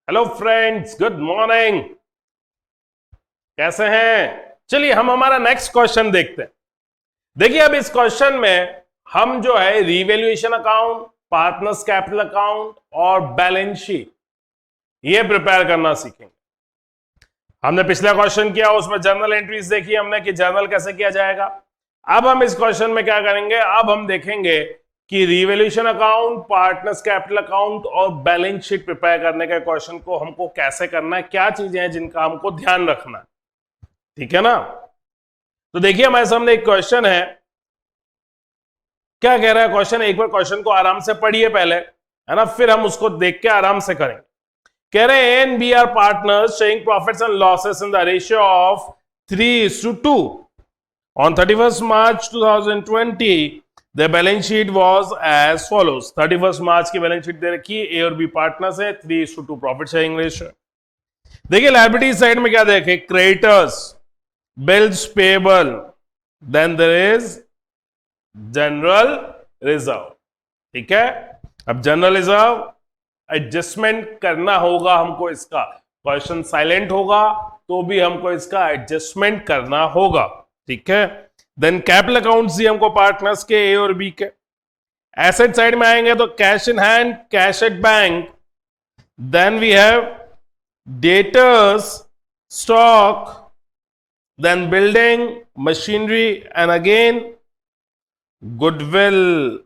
Hello friends, good morning. कैसे हैं? चलिए हम हमारा नेक्स्ट क्वेश्चन देखते हैं। देखिए अब इस क्वेश्चन में हम जो है revaluation account, partners capital account और बैलेंस शीट ये प्रिपेयर करना सीखेंगे। हमने पिछला क्वेश्चन किया, उसमें जर्नल एंट्रीज देखी हमने कि जर्नल कैसे किया जाएगा। अब हम इस क्वेश्चन में क्या करेंगे, अब हम देखेंगे कि revaluation account, partners capital account और बैलेंस शीट प्रिपेयर करने के क्वेश्चन को हमको कैसे करना है, क्या चीजें हैं जिनका हमको ध्यान रखना है। ठीक है ना? तो देखिए हमारे सामने एक क्वेश्चन है। क्या कह रहा है क्वेश्चन? एक बार क्वेश्चन को आराम से पढ़िए पहले, है ना, फिर हम उसको देख के आराम से करेंगे। कह रहे हैं N B R partners sharing profits and losses in the ratio of 3:2 on 31st March 2020। The balance sheet was as follows। 31st मार्च की बैलेंस शीट दे रखी है, ए और बी पार्टनर्स है, 3:2 प्रॉफिट शेयरिंग रेशियो। देखिए लायबिलिटी साइड में क्या देखे, creditors, bills payable, then there is general reserve. ठीक है, अब जनरल रिजर्व एडजस्टमेंट करना होगा हमको, इसका क्वेश्चन साइलेंट होगा तो भी हमको इसका एडजस्टमेंट करना होगा। ठीक है, देन कैपिटल अकाउंट्स दिए हमको पार्टनर्स के, ए और बी के। एसेट साइड में आएंगे तो cash in hand, cash at bank, then we have debtors, stock, then building, machinery and again goodwill.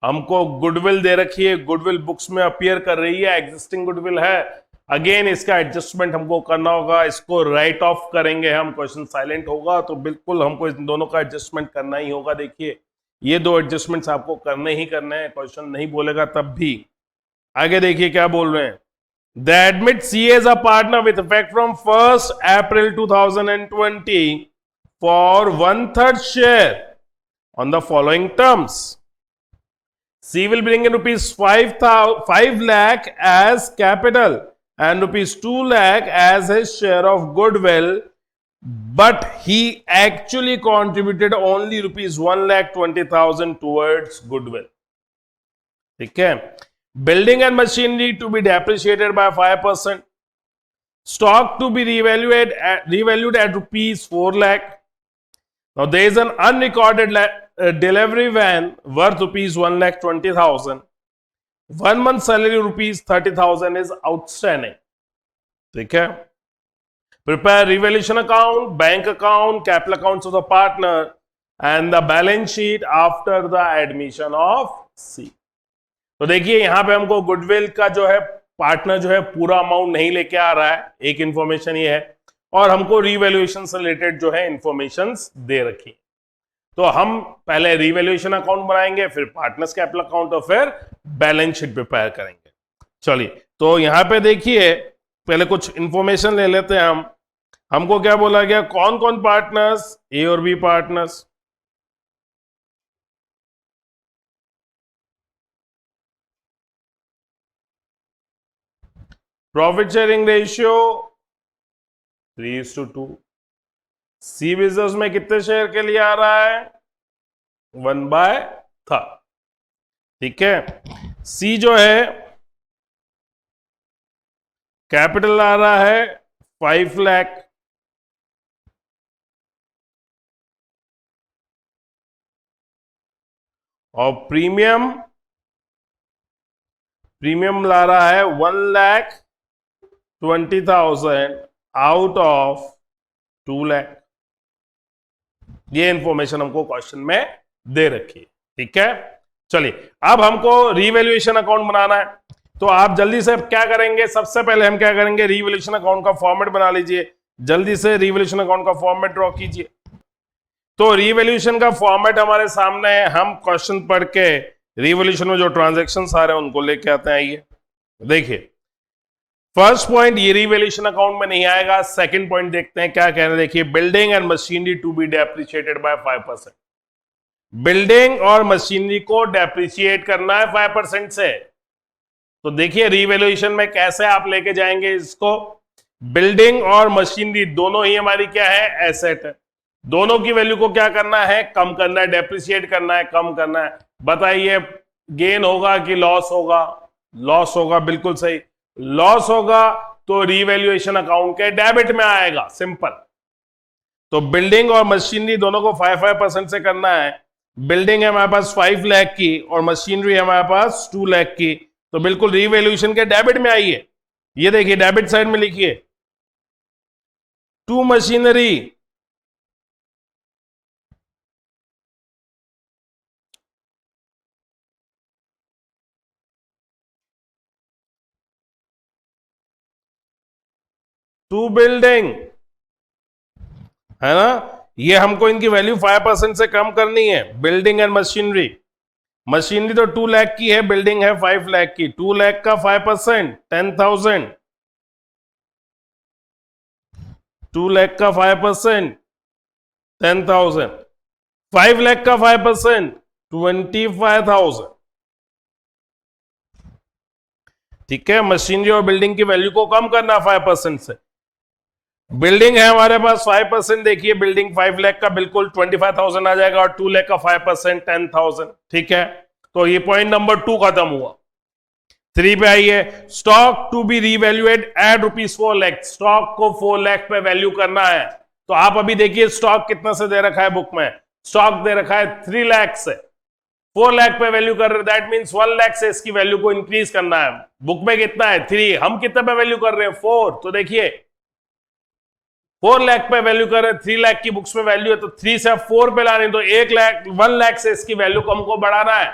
हमको गुडविल दे रखी है, गुडविल बुक्स में अपीयर कर रही है, एग्जिस्टिंग गुडविल है। अगेन इसका एडजस्टमेंट हमको करना होगा, इसको राइट ऑफ करेंगे हम, क्वेश्चन साइलेंट होगा तो बिल्कुल हमको इन दोनों का एडजस्टमेंट करना ही होगा। देखिए ये दो एडजस्टमेंट्स आपको करने ही करने हैं, क्वेश्चन नहीं बोलेगा तब भी। आगे देखिए क्या बोल रहे हैं, the admit C as a partner with effect from 1st April 2020 for 1/3 share on the following terms. C will bring in rupees 5 lakh as capital and rupees 2 lakh as his share of goodwill, but he actually contributed only rupees 1,20,000 towards goodwill. ठीक है, building and machinery to be depreciated by 5%, stock to be revalued at rupees 4 lakh. Now there is an unrecorded delivery van worth rupees 1,20,000. 1 month salary rupees 30,000 is outstanding. ठीक है, prepare revaluation account, bank account, capital accounts of the partner and the balance sheet after the admission of C. तो देखिए यहां पे हमको goodwill का जो है पार्टनर जो है पूरा अमाउंट नहीं लेके आ रहा है, एक इंफॉर्मेशन ये है, और हमको रिवैल्यूएशन से रिलेटेड जो है इंफॉर्मेशन दे रखी। तो हम पहले रिवैल्यूएशन अकाउंट बनाएंगे, फिर पार्टनर्स कैपिटल अकाउंट और फिर बैलेंस शीट प्रिपेयर करेंगे। चलिए तो यहां पे देखिए पहले कुछ इंफॉर्मेशन ले लेते हैं हम। हमको क्या बोला गया, कौन कौन पार्टनर्स, ए और B partners. Profit sharing ratio 3:2। C business में कितने शेयर के लिए आ रहा है, 1/3। ठीक है, सी जो है कैपिटल आ रहा है 5 लाख, और प्रीमियम ला रहा है 1,20,000 आउट ऑफ 2 लाख। ये इंफॉर्मेशन हमको क्वेश्चन में दे रखी है। ठीक है, चलिए अब हमको रिवैल्यूएशन अकाउंट बनाना है, तो आप जल्दी से क्या करेंगे, सबसे पहले हम क्या करेंगे, रिवैल्यूएशन अकाउंट का फॉर्मेट बना लीजिए। जल्दी से रिवैल्यूएशन अकाउंट का फॉर्मेट ड्रॉ कीजिए। तो रिवैल्यूएशन का फॉर्मेट हमारे सामने है, हम क्वेश्चन पढ़ के रिवैल्यूएशन में जो ट्रांजैक्शन आ रहे हैं उनको लेके आते हैं। आइए देखिए, फर्स्ट पॉइंट ये रिवैल्यूएशन अकाउंट में नहीं आएगा। सेकंड पॉइंट देखते हैं क्या कह रहे हैं। देखिए, building and machinery to be depreciated by 5%। Building और मशीनरी को डेप्रिशिएट करना है 5% से। तो देखिए रिवैल्यूएशन में कैसे आप लेके जाएंगे इसको। बिल्डिंग और मशीनरी दोनों ही हमारी क्या है, एसेट है। दोनों की वैल्यू को क्या करना है, कम करना है, डेप्रिशिएट करना है, कम करना है। बताइए गेन होगा कि लॉस होगा, लॉस होगा, बिल्कुल सही। लॉस होगा तो रीवैल्यूएशन अकाउंट के डेबिट में आएगा, सिंपल। तो बिल्डिंग और मशीनरी दोनों को 5% से करना है। बिल्डिंग है हमारे पास 5 लाख की और मशीनरी है हमारे पास 2 लाख की, तो बिल्कुल रीवैल्यूएशन के डेबिट में आई है। ये देखिए डेबिट साइड में लिखिए टू मशीनरी, टू बिल्डिंग, है ना। ये हमको इनकी वैल्यू 5% से कम करनी है, बिल्डिंग एंड मशीनरी। मशीनरी तो 2 लाख की है, बिल्डिंग है 5 लाख की। 2 लाख का 5% 10,000, 2 लाख का 5% 10,000, 5 लाख का 5% 25,000। ठीक है, मशीनरी और बिल्डिंग की वैल्यू को कम करना 5% से। बिल्डिंग है हमारे पास 5%, देखिए बिल्डिंग 5 लाख का बिल्कुल 25,000 आ जाएगा, और 2 लाख का 5% 10,000। ठीक है, तो ये पॉइंट नंबर 2 खत्म हुआ। 3 पे आइए, stock to be revaluate at ₹4 lakh. Stock को 4 लाख पे वैल्यू करना है। तो आप अभी देखिए स्टॉक कितना से दे रखा है बुक में, स्टॉक दे रखा है 3 लाख से, 4 लाख पे वैल्यू कर रहे, दैट मींस 1 लाख से इसकी वैल्यू को इंक्रीज करना है। बुक में कितना है 3, हम कितने पे वैल्यू कर रहे हैं 4, तो देखिए 4 लाख पे वैल्यू कर रहे हैं, 3 लाख की बुक्स में वैल्यू है, तो 3 से 4 पे लानी, तो 1 लाख से इसकी वैल्यू को हमको बढ़ाना है।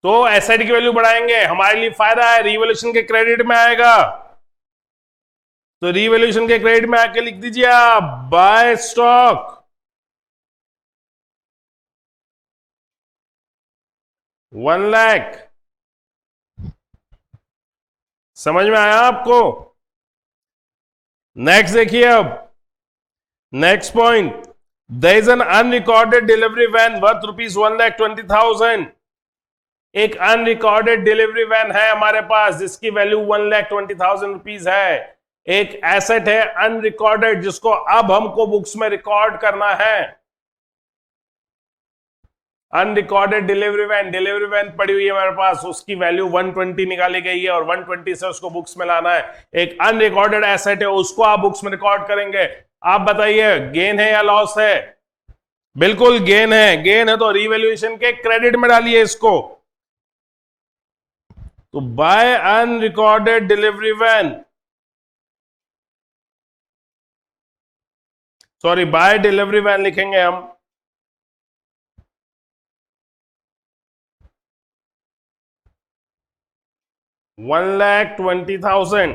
तो एसेट की वैल्यू बढ़ाएंगे, हमारे लिए फायदा है, रिवॉल्यूशन के क्रेडिट में आएगा। तो रिवॉल्यूशन के क्रेडिट में आके लिख दीजिए आप बाय स्टॉक 1 लाख। समझ में आया आपको? नेक्स्ट देखिए, अब next point, there is an unrecorded delivery van worth ₹1,20,000। एक अनरिकॉर्डेड डिलीवरी वैन है हमारे पास जिसकी वैल्यू ₹1,20,000 है। एक एसेट है अनरिकॉर्डेड जिसको अब हमको बुक्स में रिकॉर्ड करना है। अनरिकॉर्डेड डिलीवरी वैन पड़ी हुई है हमारे पास, उसकी वैल्यू 120 निकाली गई है और 120 से उसको बुक्स में लाना है। एक अनरिकॉर्डेड एसेट है, उसको आप बुक्स में रिकॉर्ड करेंगे। आप बताइए गेन है या लॉस है? बिल्कुल गेन है। गेन है तो रिवैल्यूएशन के क्रेडिट में डालिए इसको। तो by unrecorded delivery van, sorry by delivery van लिखेंगे हम। $1,20,000।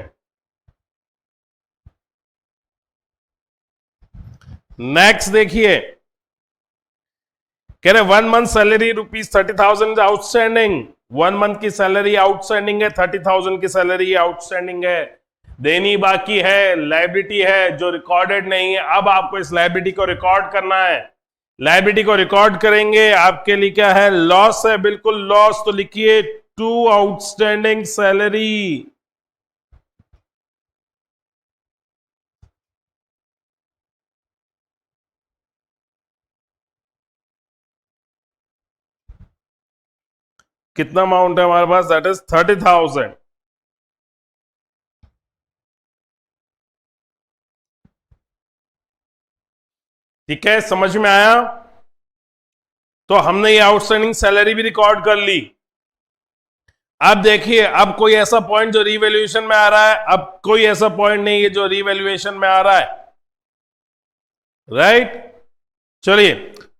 नेक्स्ट देखिए, कह रहे 1 मंथ सैलरी ₹30,000 आउटस्टैंडिंग। 1 मंथ की सैलरी आउटस्टैंडिंग है, 30,000 की सैलरी आउटस्टैंडिंग है, देनी बाकी है, लाइबिलिटी है जो रिकॉर्डेड नहीं है। अब आपको इस लाइबिलिटी को रिकॉर्ड करना है। लाइबिलिटी को रिकॉर्ड करेंगे, आपके लिए क्या है, लॉस है, बिल्कुल लॉस। तो लिखिए टू आउटस्टैंडिंग सैलरी। कितना अमाउंट है हमारे पास, दैट इज 30,000। ठीक है, समझ में आया? तो हमने ये आउटस्टैंडिंग सैलरी भी रिकॉर्ड कर ली। अब देखिए, अब कोई ऐसा पॉइंट जो रिवैल्यूएशन में आ रहा है, अब कोई ऐसा पॉइंट नहीं है जो रिवैल्यूएशन में आ रहा है, राइट। चलिए,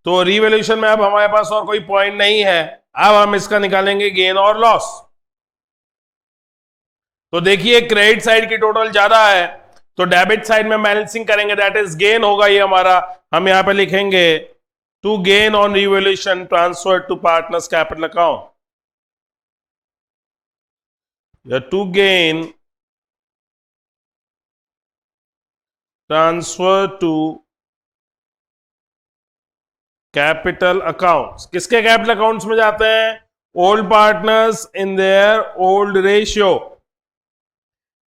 तो रिवैल्यूएशन में अब हमारे पास और कोई पॉइंट नहीं है। अब हम इसका निकालेंगे गेन और लॉस। तो देखिए क्रेडिट साइड की टोटल ज्यादा है, तो डेबिट साइड में बैलेंसिंग करेंगे, दैट इज गेन होगा ये हमारा। हम यहां पे लिखेंगे to gain on revaluation transfer to partners capital account, या to gain transfer to capital accounts. किसके कैपिटल अकाउंट्स में जाते हैं? Old partners in their old ratio.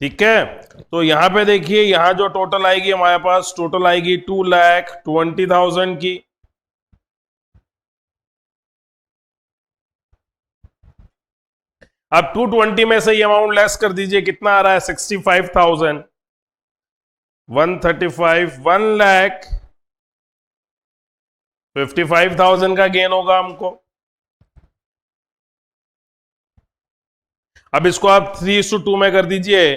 ठीक है, तो यहां पे देखिए, यहां जो टोटल आएगी हमारे पास, टोटल आएगी 2,20,000 की। अब 220 में से ये अमाउंट लेस कर दीजिए, कितना आ रहा है? 65,000, 135, 1 लाख 55,000 का गेन होगा हमको। अब इसको आप 3:2 में कर दीजिए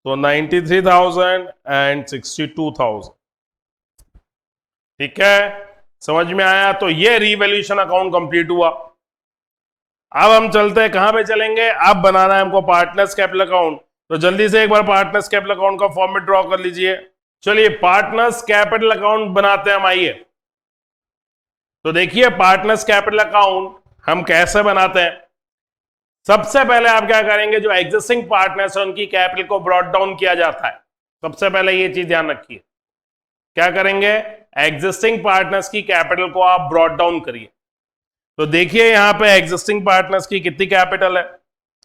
तो 93,000 एंड 62,000। ठीक है, समझ में आया? तो ये रीवैल्यूएशन अकाउंट कंप्लीट हुआ। अब हम चलते हैं, कहां पे चलेंगे? अब बनाना है हमको पार्टनर्स कैपिटल अकाउंट। तो जल्दी से एक बार पार्टनर्स कैपिटल अकाउंट का फॉर्मेट ड्रॉ कर लीजिए। चलिए पार्टनर्स कैपिटल अकाउंट बनाते हैं हम, आइए। तो देखिए पार्टनर्स कैपिटल अकाउंट हम कैसे बनाते हैं। सबसे पहले आप क्या करेंगे, जो एग्जिस्टिंग पार्टनर्स है उनकी कैपिटल को ब्रॉट डाउन किया जाता है। सबसे पहले ये चीज ध्यान रखिए, क्या करेंगे? एग्जिस्टिंग पार्टनर्स की कैपिटल को आप ब्रॉट डाउन करिए। तो देखिए यहां पे एग्जिस्टिंग पार्टनर्स की कितनी कैपिटल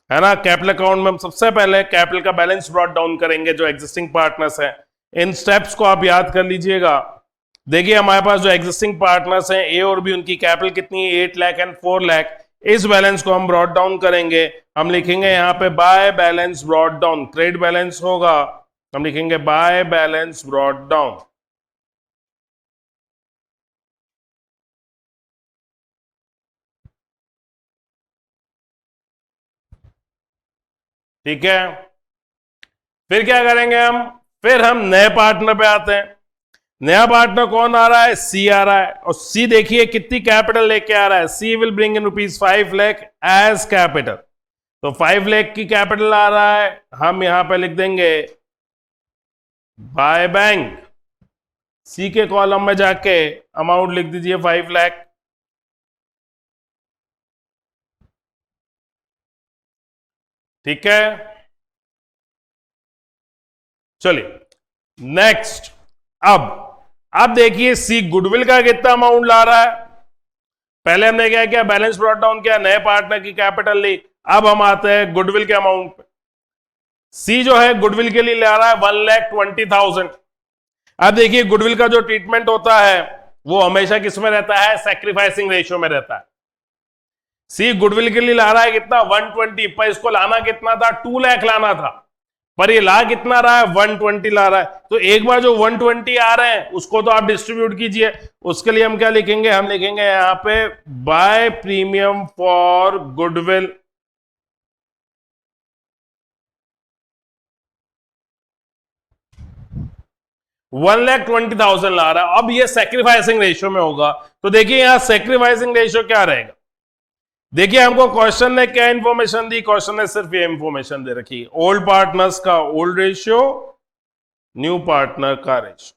है ना। कैपिटल अकाउंट में हम सबसे पहले कैपिटल का बैलेंस ब्रॉट डाउन करेंगे, जो एग्जिस्टिंग पार्टनर्स है। इन स्टेप्स को आप याद कर लीजिएगा। देखिए हमारे पास जो एग्जिस्टिंग पार्टनर्स हैं ए और बी, उनकी कैपिटल कितनी है? 8 लाख एंड 4 लाख। इस बैलेंस को हम ब्रॉट डाउन करेंगे। हम लिखेंगे यहां पे by balance brought down. Credit balance होगा, हम लिखेंगे बाय बैलेंस ब्रॉट डाउन। ठीक है, फिर क्या करेंगे हम? फिर हम नए पार्टनर पे आते हैं। नया पार्टनर कौन आ रहा है? सी आ रहा है। और सी देखिए कितनी कैपिटल लेके आ रहा है। C will bring in ₹5 lakh as capital. तो 5 लाख की कैपिटल आ रहा है, हम यहां पे लिख देंगे बाय बैंक। सी के कॉलम में जाके अमाउंट लिख दीजिए 5 लाख। ठीक है, चलिए नेक्स्ट। अब देखिए सी गुडविल का कितना अमाउंट ला रहा है। पहले हमने क्या किया? बैलेंस ब्रॉट डाउन किया, नए पार्टनर की कैपिटल ली। अब हम आते हैं गुडविल के अमाउंट पे। सी जो है गुडविल के लिए ले रहा है 1,20,000। अब देखिए गुडविल का जो ट्रीटमेंट होता है वो हमेशा किस में रहता है? सैक्रिफाइसिंग रेशियो में रहता है। सी गुडविल के लिए ला रहा है कितना? 120, पर इसको लाना कितना था? 2 लाख लाना था, पर ये ला कितना रहा है? 120 ला रहा है। तो एक बार जो 120 आ रहे हैं उसको तो आप डिस्ट्रीब्यूट कीजिए। उसके लिए हम क्या लिखेंगे? हम लिखेंगे यहां पे बाय प्रीमियम फॉर गुडविल। $1,20,000 ला रहा है। अब ये सेक्रीफाइसिंग रेशियो में होगा। तो देखिए यहां सेक्रीफाइसिंग रेशियो क्या रहेगा। देखिए हमको क्वेश्चन ने क्या इंफॉर्मेशन दी? क्वेश्चन ने सिर्फ ये इंफॉर्मेशन दे रखी, ओल्ड पार्टनर्स का ओल्ड रेशियो, न्यू पार्टनर का रेशियो।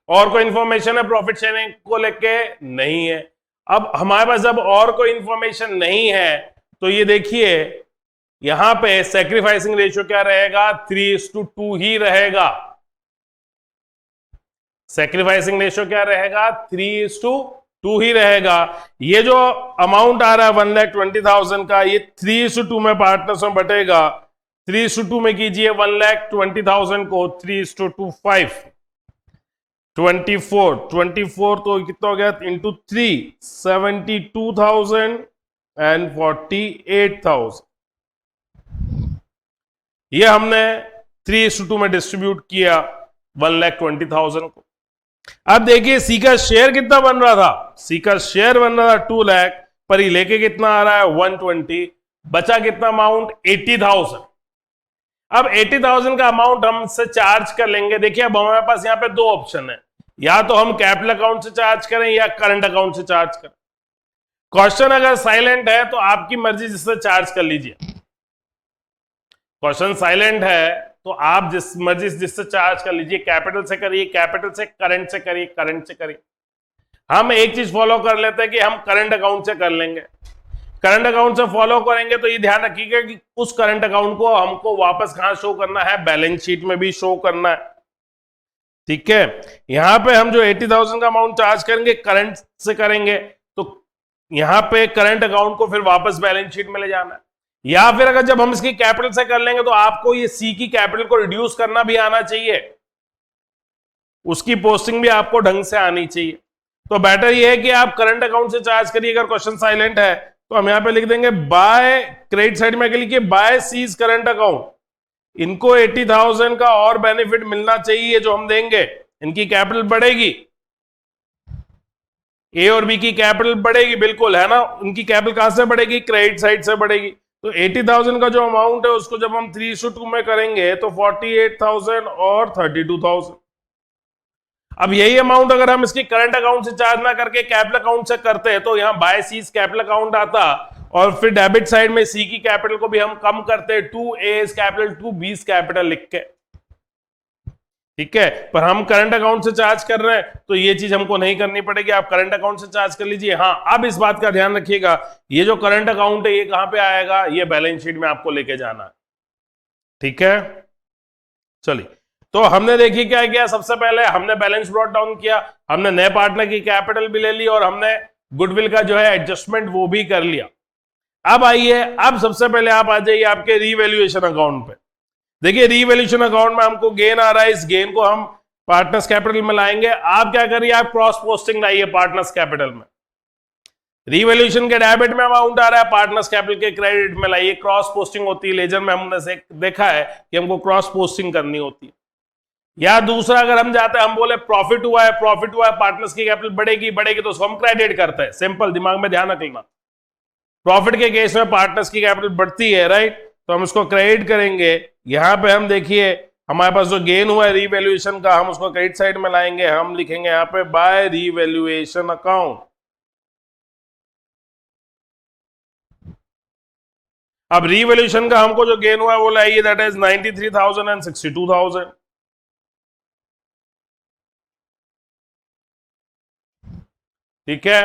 और कोई इंफॉर्मेशन है प्रॉफिट शेयरिंग को लेके? नहीं है। अब हमारे पास जब और कोई इंफॉर्मेशन नहीं है तो ये देखिए यहां पे सेक्रीफाइसिंग रेशियो क्या रहेगा? 3:2 ही रहेगा। सेक्रीफाइसिंग रेशियो क्या रहेगा? 3:2 ही रहेगा। ये जो अमाउंट आ रहा है 1,20,000 का, ये 3:2 में पार्टनर्स में बटेगा। 3:2 में कीजिए 1,20,000 को 3:2 5 24 तो कितना हो गया? Into 3 72,000 and 48,000। ये हमने 3:2 में डिस्ट्रीब्यूट किया 1,20,000 को। अब देखिए सी का शेयर कितना बन रहा था? सी का शेयर बन रहा था 2 लाख, पर ये लेके कितना आ रहा है? 120। बचा कितना अमाउंट? 80,000। अब 80,000 का अमाउंट हमसे चार्ज कर लेंगे। देखिए अब हमारे पास यहाँ पे दो ऑप्शन है, या तो हम कैपिटल अकाउंट से चार्ज करें या करंट अकाउंट से चार्ज करें। क्वेश्चन अगर साइलेंट है तो आपकी मर्जी जिससे चार्ज कर लीजिए। क्वेश्चन साइलेंट है तो आप जिस मर्जी जिससे चार्ज कर लीजिए। कैपिटल से करिए, कैपिटल से, करंट से करिए, करंट से करिए। हम एक चीज फॉलो कर लेते हैं कि हम करंट अकाउंट से कर लेंगे। करंट अकाउंट से फॉलो करेंगे तो ये ध्यान रखिएगा कि उस करंट अकाउंट को हमको वापस कहां शो करना है? बैलेंस शीट में भी शो करना है। ठीक है, यहां पे हम जो 80,000 का अमाउंट चार्ज करेंगे करंट से करेंगे, तो यहां पे करंट अकाउंट को फिर वापस बैलेंस शीट में ले जाना है। या फिर अगर जब हम इसकी कैपिटल से कर लेंगे तो आपको ये सी की कैपिटल को रिड्यूस करना भी आना चाहिए, उसकी पोस्टिंग भी आपको ढंग से आनी चाहिए। तो बेटर ये है कि आप करंट अकाउंट से चार्ज करिए। अगर क्वेश्चन साइलेंट है तो हम यहां पे लिख देंगे बाय, क्रेडिट साइड में लिखिए बाय सीज करंट अकाउंट। इनको 80,000 का और बेनिफिट मिलना चाहिए जो हम देंगे, इनकी कैपिटल बढ़ेगी, ए और बी की कैपिटल बढ़ेगी, बिल्कुल है ना। उनकी कैपिटल कहां से बढ़ेगी? क्रेडिट साइड से बढ़ेगी। तो 80,000 का जो अमाउंट है उसको जब हम 3:2 में करेंगे तो 48,000 और 32,000। अब यही अमाउंट अगर हम इसकी करंट अकाउंट से चार्ज ना करके कैपिटल अकाउंट से करते हैं तो यहां बाय सीज कैपिटल अकाउंट आता, और फिर डेबिट साइड में सी की कैपिटल को भी हम कम करते, 2A's कैपिटल 2B's कैपिटल लिख के, ठीक है। पर हम करंट अकाउंट से चार्ज कर रहे हैं तो ये चीज हमको नहीं करनी पड़ेगी, आप करंट अकाउंट से चार्ज कर लीजिए। हाँ, अब इस बात का ध्यान रखिएगा, ये जो करंट अकाउंट है ये कहां पे आएगा? ये बैलेंस शीट में आपको लेके जाना है, ठीक है। चलिए, तो हमने देखिए क्या किया। सबसे पहले हमने बैलेंस ब्रॉट डाउन किया, हमने नए पार्टनर की कैपिटल भी ले ली और हमने गुडविल का जो है एडजस्टमेंट वो भी कर लिया। अब आइए, अब सबसे पहले आप आ जाइए आपके रीवैल्यूएशन अकाउंट पे। देखिए रीवैल्यूएशन अकाउंट में हमको गेन आ रहा है, इस गेन को हम पार्टनर्स कैपिटल में लाएंगे। आप क्या करिए, आप क्रॉस पोस्टिंग लाइए पार्टनर्स कैपिटल में। रीवैल्यूएशन के डेबिट में अमाउंट आ रहा है, पार्टनर्स कैपिटल के क्रेडिट में लाइए। क्रॉस पोस्टिंग होती है, लेजर में हमने देखा है कि हमको क्रॉस पोस्टिंग करनी होती है। या दूसरा, अगर हम जाते हैं, हम बोले प्रॉफिट हुआ है, प्रॉफिट हुआ है, पार्टनर्स की कैपिटल बढ़ेगी बढ़ेगी तो उसको हम क्रेडिट करते हैं। सिंपल, दिमाग में ध्यान रख लेना। प्रॉफिट के केस में पार्टनर्स की कैपिटल बढ़ती है, राइट, तो हम इसको क्रेडिट करेंगे। यहां पे हम देखिए हमारे पास जो गेन हुआ है रीवैल्यूएशन का, हम उसको क्रेडिट साइड में लाएंगे। हम लिखेंगे यहां पे बाय रीवैल्यूएशन अकाउंट। अब रीवैल्यूएशन का हमको जो गेन हुआ है वो लाइए, दैट इज 93,000 एंड 62,000, ठीक है।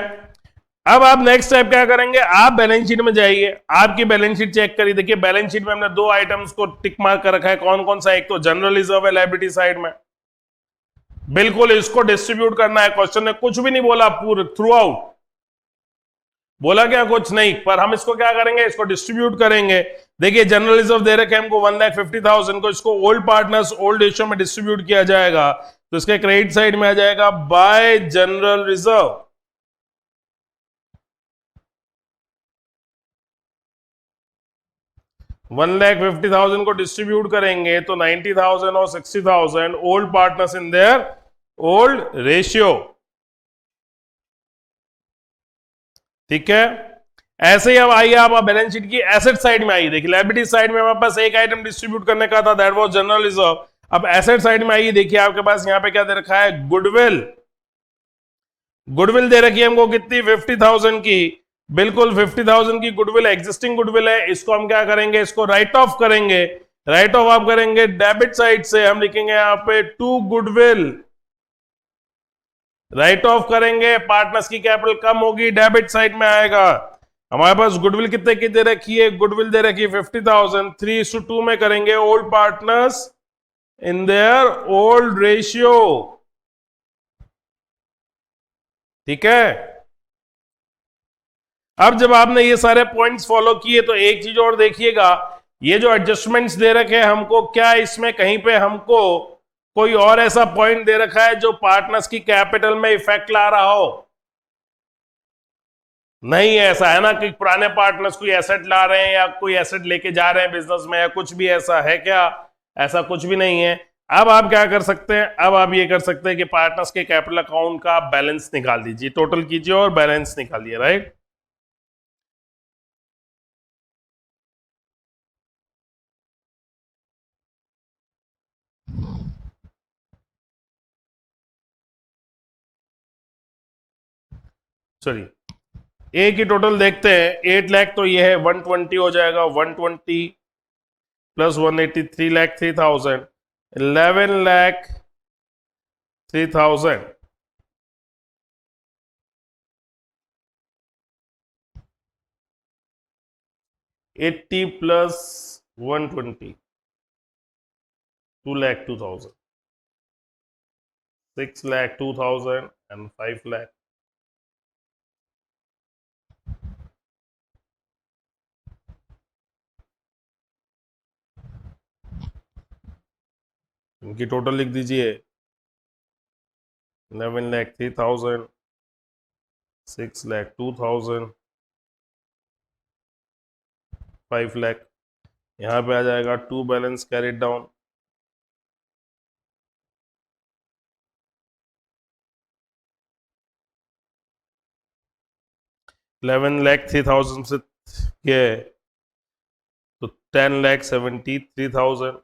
अब आप नेक्स्ट स्टेप क्या करेंगे, आप बैलेंस शीट में जाइए, आपकी बैलेंस शीट चेक करिए। देखिए बैलेंस शीट में हमने दो आइटम्स को टिक मार्क कर रखा है, कौन कौन सा? एक तो जनरल रिजर्व है लायबिलिटी साइड में, बिल्कुल इसको डिस्ट्रीब्यूट करना है। क्वेश्चन ने कुछ भी नहीं बोला पूरे थ्रू आउट, बोला क्या? कुछ नहीं, पर हम इसको क्या करेंगे, इसको डिस्ट्रीब्यूट करेंगे। देखिए जनरल रिजर्व दे रखे हमको 1,50,000 को, इसको ओल्ड पार्टनर्स ओल्ड रेशियो में डिस्ट्रीब्यूट किया जाएगा, तो इसके क्रेडिट साइड में आ जाएगा बाय जनरल रिजर्व। $1,50,000 को डिस्ट्रीब्यूट करेंगे तो 90,000 और 60,000 old partners in their old ratio, ठीक है। ऐसे ही अब आइए आप बैलेंस शीट की एसेट साइड में आइए। देखिए लायबिलिटी साइड में हमारे पास एक आइटम डिस्ट्रीब्यूट करने का था, दैट वाज जनरल रिजर्व। अब एसेट साइड में आइए, देखिए आपके पास यहां पे क्या दे रखा है, गुडविल। गुडविल दे रखी है हमको कितनी? 50,000 की, बिल्कुल 50,000 की गुडविल, एग्जिस्टिंग गुडविल है। इसको हम क्या करेंगे, इसको राइट ऑफ करेंगे। राइट ऑफ आप करेंगे डेबिट साइड से, हम लिखेंगे यहाँ पे टू गुडविल, राइट ऑफ करेंगे, पार्टनर्स की कैपिटल कम होगी, डेबिट साइड में आएगा। हमारे पास गुडविल कितने की दे रखी है? गुडविल दे रखी है 50,000, 3:2 में करेंगे, old partners in their old ratio, ठीक है। अब जब आपने ये सारे पॉइंट्स फॉलो किए तो एक चीज और देखिएगा, ये जो एडजस्टमेंट्स दे रखे हैं हमको, क्या इसमें कहीं पे हमको कोई और ऐसा पॉइंट दे रखा है जो पार्टनर्स की कैपिटल में इफेक्ट ला रहा हो? नहीं, ऐसा है ना कि पुराने पार्टनर्स कोई एसेट ला रहे हैं या कोई एसेट लेके जा रहे हैं बिजनेस में, या कुछ भी ऐसा है क्या? ऐसा कुछ भी नहीं है। अब आप क्या कर सकते हैं, अब आप ये कर सकते हैं कि पार्टनर्स के कैपिटल अकाउंट का बैलेंस निकाल दीजिए, टोटल कीजिए और बैलेंस निकालिए, राइट। चलिए ए की टोटल देखते हैं। 8 लाख तो ये है, 120 हो जाएगा, 120 plus 180, 3 lakh 3,000, 11,03,000। 80 plus 120, 2,02,000, 6,02,000 and 5 lakh। इनकी टोटल लिख दीजिए, 11,03,000 6,02,000, 5 लाख। यहां पे आ जाएगा टू बैलेंस कैरिड डाउन, 11,03,000 से ये, तो 10,73,000,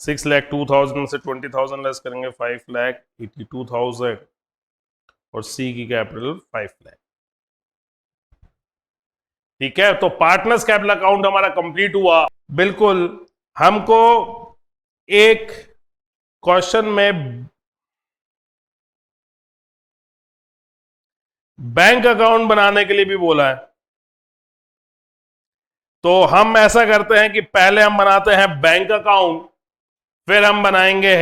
6,02,000 से 20,000 लेस करेंगे 5,82,000, और सी की कैपिटल 5 लाख। ठीक है, तो पार्टनर्स कैपिटल अकाउंट हमारा कंप्लीट हुआ। बिल्कुल, हमको एक क्वेश्चन में बैंक अकाउंट बनाने के लिए भी बोला है, तो हम ऐसा करते हैं कि पहले हम बनाते हैं बैंक अकाउंट, फिर हम बनाएंगे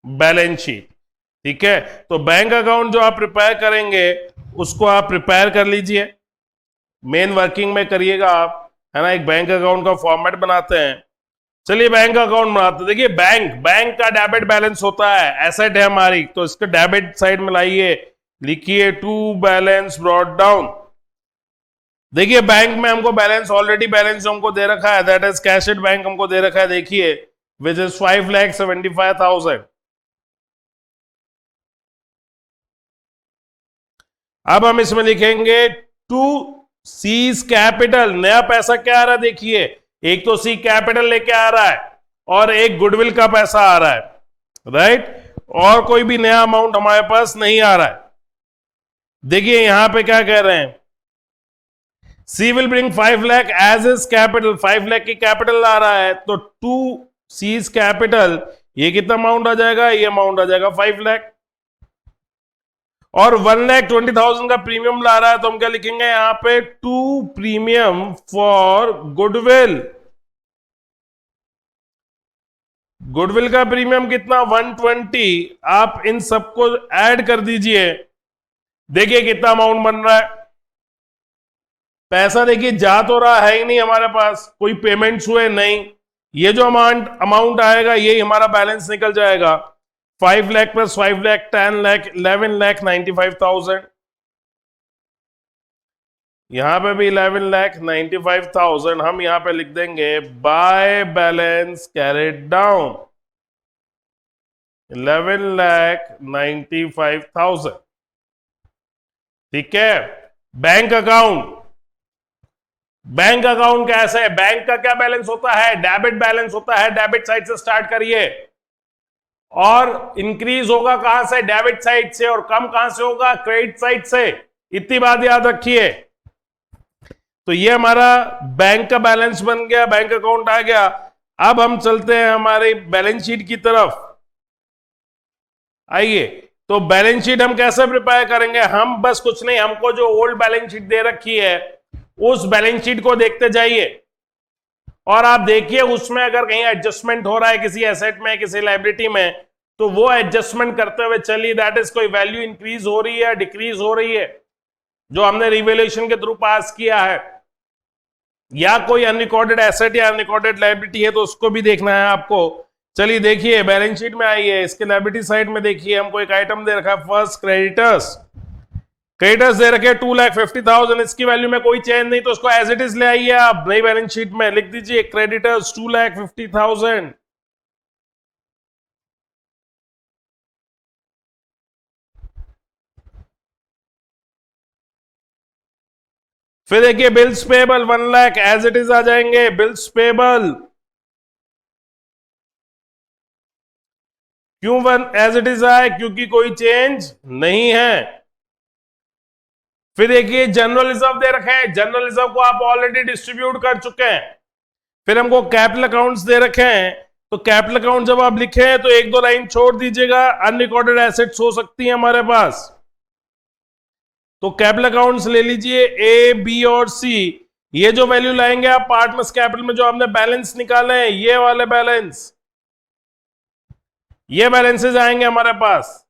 बैलेंस शीट। ठीक है, तो बैंक अकाउंट जो आप प्रिपेयर करेंगे उसको आप प्रिपेयर कर लीजिए, मेन वर्किंग में करिएगा आप, है ना। एक बैंक अकाउंट का फॉर्मेट बनाते हैं। चलिए बैंक अकाउंट बनाते हैं। देखिए बैंक का डेबिट बैलेंस होता है, एसेट है हमारी, तो इसके डेबिट साइड में लाइए, लिखिए टू बैलेंस ब्रॉट डाउन। देखिए बैंक में हमको बैलेंस, ऑलरेडी बैलेंस जो हमको दे रखा है, दैट इज कैशड बैंक हमको दे रखा है, देखिए विच इज 5,75,000। अब हम इसमें लिखेंगे टू सीज कैपिटल, नया पैसा क्या आ रहा है, देखिए एक तो सी कैपिटल लेके आ रहा है और एक गुडविल का पैसा आ रहा है, राइट, और कोई भी नया अमाउंट हमारे पास नहीं आ रहा है। देखिए यहां पे क्या कह रहे हैं, C will bring 5 lakh as is capital, 5 lakh की कैपिटल आ रहा है, तो टू सीज कैपिटल, ये कितना अमाउंट आ जाएगा, ये अमाउंट आ जाएगा 5 लाख, और 1,20,000 का प्रीमियम ला रहा है, तो हम क्या लिखेंगे यहां पे, to premium for goodwill. Goodwill का प्रीमियम कितना, 120। आप इन सबको ऐड कर दीजिए, देखिए कितना अमाउंट बन रहा है। पैसा देखिए जा तो रहा है ही नहीं हमारे पास, कोई पेमेंट्स हुए नहीं, ये जो अमाउंट आएगा यही हमारा बैलेंस निकल जाएगा। 5 लाख प्लस 5 लाख 10 लाख 11,95,000, यहां पे भी 11,95,000 हम यहां पे लिख देंगे बाय बैलेंस कैरिड डाउन 11,95,000। ठीक है, बैंक अकाउंट, बैंक अकाउंट कैसे है, बैंक का क्या बैलेंस होता है, डेबिट बैलेंस होता है, डेबिट साइड से स्टार्ट करिए, और इंक्रीज होगा कहां से, डेबिट साइड से, और कम कहां से होगा, क्रेडिट साइड से। इतनी बात याद रखिए। तो ये हमारा बैंक का बैलेंस बन गया, बैंक अकाउंट आ गया। अब हम चलते हैं हमारे बैलेंस शीट की तरफ। आइए, तो बैलेंस शीट हम कैसे प्रिपेयर करेंगे, हम बस कुछ नहीं, हमको जो ओल्ड बैलेंस शीट दे रखी है उस बैलेंस शीट को देखते जाइए, और आप देखिए उसमें अगर कहीं एडजस्टमेंट हो रहा है किसी एसेट में, किसी लायबिलिटी में, तो वो एडजस्टमेंट करते हुए चलिए, दैट इज कोई वैल्यू इंक्रीज हो रही है, डिक्रीज हो रही है, जो हमने रिवैल्यूएशन के थ्रू पास किया है, या कोई अनरिकॉर्डेड एसेट या अनरिकॉर्डेड लायबिलिटी है तो उसको भी देखना है आपको। चलिए देखिए बैलेंस शीट में आइए, इसके लायबिलिटी साइड में देखिए, हमको एक आइटम दे रखा है फर्स्ट क्रेडिटर्स, क्रेडिटर्स दे रखे 2,50,000, इसकी वैल्यू में कोई चेंज नहीं, तो उसको एज इट इज ले आइए, आप नई बैलेंस शीट में लिख दीजिए क्रेडिटर्स 2,50,000। फिर देखिए bills payable 1 lakh as it is आ जाएंगे, बिल्स पेबल क्यों एज इट इज आए, क्योंकि कोई चेंज नहीं है। फिर देखिए जनरल रिजर्व दे रखे हैं, जनरल रिजर्व को आप ऑलरेडी डिस्ट्रीब्यूट कर चुके हैं। फिर हमको कैपिटल अकाउंट्स दे रखे हैं, तो कैपिटल अकाउंट जब आप लिखे हैं तो एक दो लाइन छोड़ दीजिएगा, अनरिकॉर्डेड एसेट्स हो सकती हैं हमारे पास, तो कैपिटल अकाउंट्स ले लीजिए ए बी और सी। ये जो वैल्यू लाएंगे आप पार्टनर्स कैपिटल में, जो आपने बैलेंस निकाले हैं ये वाले बैलेंस, ये बैलेंसेज आएंगे हमारे पास,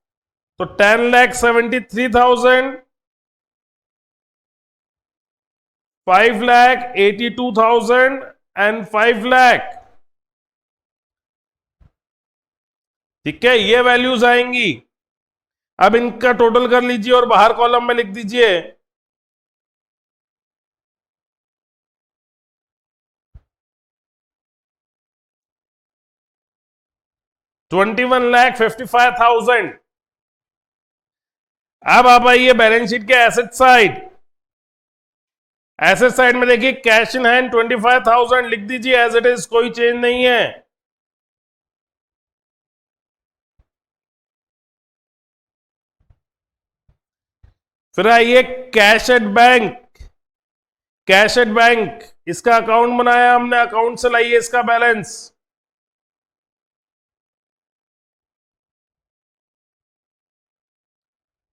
तो 10,73,000, 5,82,000 एंड 5 लाख। ठीक है, ये वैल्यूज आएंगी। अब इनका टोटल कर लीजिए और बाहर कॉलम में लिख दीजिए 21,55,000। अब आप आइए बैलेंस शीट के एसेट साइड। एसेट साइड में देखिए कैश इन हैंड 25,000 लिख दीजिए एज इट इज, कोई चेंज नहीं है। फिर आइए cash at bank. Cash at bank इसका अकाउंट बनाया हमने, अकाउंट से लाइए इसका बैलेंस।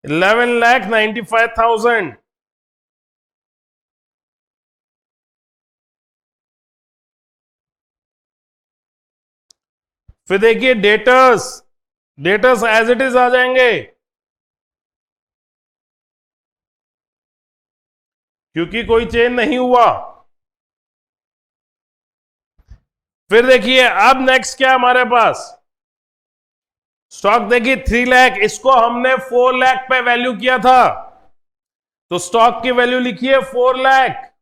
$11,95,000। फिर देखिए debtors, debtors as it is आ जाएंगे क्योंकि कोई चेंज नहीं हुआ। फिर देखिए अब नेक्स्ट क्या हमारे पास, स्टॉक देखिए 3 लाख, इसको हमने 4 लाख पे वैल्यू किया था, तो स्टॉक की वैल्यू लिखिए 4 लाख।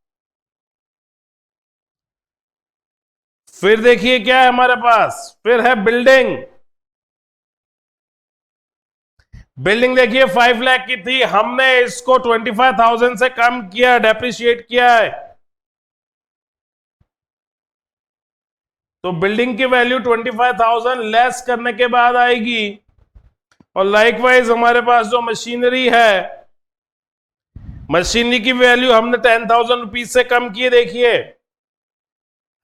फिर देखिए क्या है हमारे पास, फिर है बिल्डिंग। बिल्डिंग देखिए 5 लाख की थी, हमने इसको 25,000 से कम किया, डेप्रिशिएट किया है, तो बिल्डिंग की वैल्यू 25,000 लेस करने के बाद आएगी। और लाइकवाइज हमारे पास जो मशीनरी है, मशीनरी की वैल्यू हमने 10,000 रुपीज से कम की, देखिए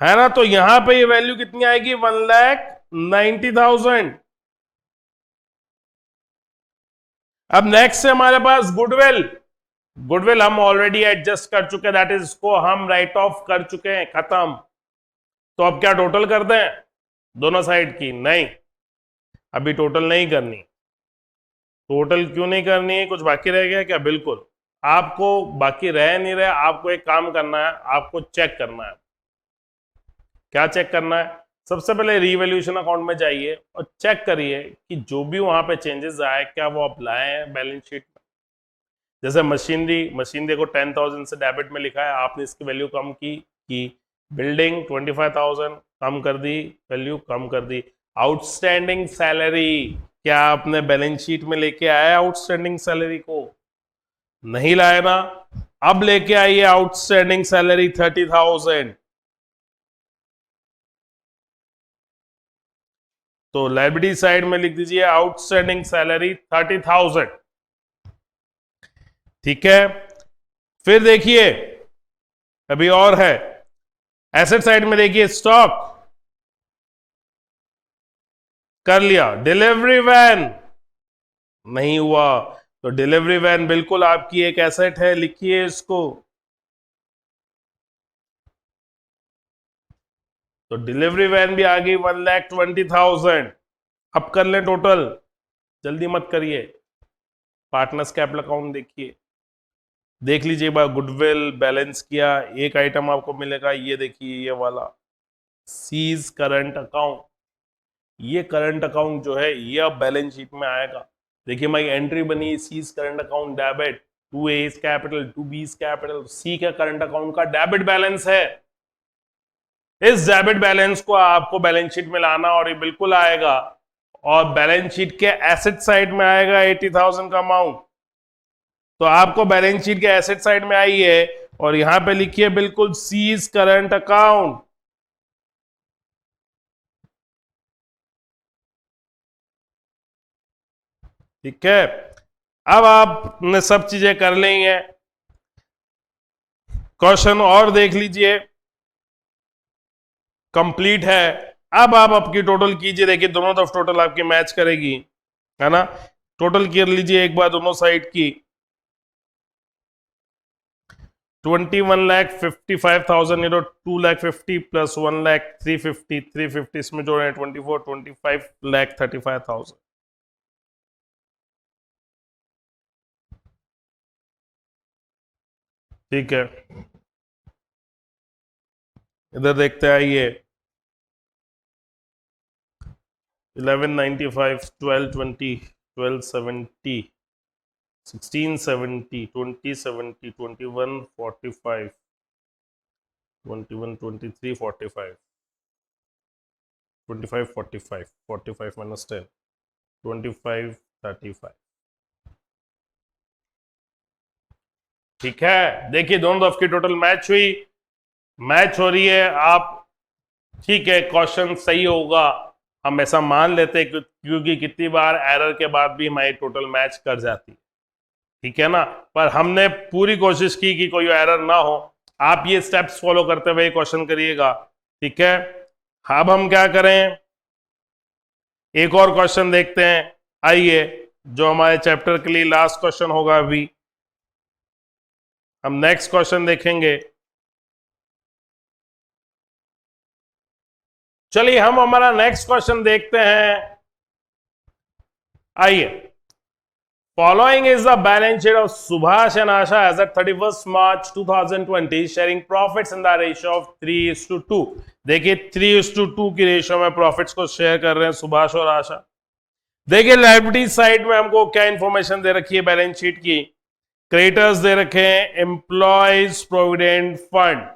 है ना, तो यहां पे ये वैल्यू कितनी आएगी, 1,90,000। अब नेक्स्ट है हमारे पास गुडविल। गुडविल हम ऑलरेडी एडजस्ट कर चुके हैं, दैट इज इसको हम राइट ऑफ कर चुके हैं, खत्म। तो अब क्या टोटल कर दें दोनों साइड की, नहीं अभी टोटल नहीं करनी। टोटल क्यों नहीं करनी है, कुछ बाकी रह गया क्या, बिल्कुल आपको बाकी रह नहीं रहे, आपको एक काम करना है, आपको चेक करना है। क्या चेक करना है, सबसे पहले रीवैल्यूएशन अकाउंट में जाइए और चेक करिए कि जो भी वहां पे चेंजेस आए क्या वो आप लाए हैं बैलेंस शीट में। जैसे मशीनरी, मशीन देखो 10,000 से डेबिट में लिखा है, आपने इसकी वैल्यू कम की। बिल्डिंग 25,000 कम कर दी, वैल्यू कम कर दी। आउटस्टैंडिंग सैलरी, क्या आपने बैलेंस शीट में लेके आया आउटस्टैंडिंग सैलरी को, नहीं लाए ना, अब लेके आइए आउटस्टैंडिंग सैलरी 30,000। तो लाइबिलिटी साइड में लिख दीजिए आउटस्टैंडिंग सैलरी 30,000, ठीक है। फिर देखिए अभी और है, एसेट साइड में देखिए स्टॉक कर लिया, डिलीवरी वैन नहीं हुआ, तो डिलीवरी वैन बिल्कुल आपकी एक एसेट है, लिखिए इसको। तो डिलीवरी वैन भी आ गई 1,20,000। अब कर लें टोटल, जल्दी मत करिए, पार्टनर्स कैपिटल अकाउंट देखिए, देख लीजिए बार गुडविल बैलेंस किया, एक आइटम आपको मिलेगा, ये देखिए ये वाला सीज करंट अकाउंट। ये करंट अकाउंट जो है ये अब बैलेंस शीट में आएगा। देखिए भाई एंट्री बनी, C's current account debit, to A's capital to B's capital, C का करंट अकाउंट का डेबिट बैलेंस है। इस डेबिट बैलेंस को आपको बैलेंस शीट में लाना और ये बिल्कुल आएगा, और बैलेंस शीट के एसेट साइड में आएगा 80,000 का अमाउंट। तो आपको बैलेंस शीट के एसेट साइड में आइए और यहां पे लिखिए बिल्कुल सीज करंट अकाउंट, ठीक है। अब आपने सब चीजें कर ली हैं, क्वेश्चन और देख लीजिए, कंप्लीट है। अब आप आपकी टोटल कीजिए, देखिए दोनों तरफ टोटल आपकी मैच करेगी, है ना। टोटल कर लीजिए एक बार दोनों साइड की, 21,55,000 ये 2,50,000 प्लस 1,350,000, 350 इसमें जोड़े 24, 25,35,000। ठीक है, इधर देखते हैं, आइए 1195, 1220, 1270, 1670, 2070, 2145, 212345, 2545, 45 minus 10, 2535। ठीक है, देखिए दोनों तरफ की टोटल मैच हुई, मैच हो रही है। आप ठीक है, क्वेश्चन सही होगा, हम ऐसा मान लेते हैं क्योंकि कितनी बार एरर के बाद भी हमारी टोटल मैच कर जाती है, ठीक है ना। पर हमने पूरी कोशिश की कि कोई एरर ना हो। आप ये स्टेप्स फॉलो करते हुए क्वेश्चन करिएगा, ठीक है। अब हम क्या करें, एक और क्वेश्चन देखते हैं, आइए, जो हमारे चैप्टर के लिए लास्ट क्वेश्चन होगा। अभी हम नेक्स्ट क्वेश्चन देखेंगे। चलिए हम हमारा नेक्स्ट क्वेश्चन देखते हैं, आइए। Following is the balance sheet of Subhash and Asha as at 31st March 2020, sharing profits in the ratio of 3:2। देखिए 3:2 की रेशियो में प्रॉफिट्स को शेयर कर रहे हैं सुभाष और आशा। देखिए लायबिलिटी साइड में हमको क्या इंफॉर्मेशन दे रखी है बैलेंस शीट की। क्रेडिटर्स दे रखे हैं employees provident fund.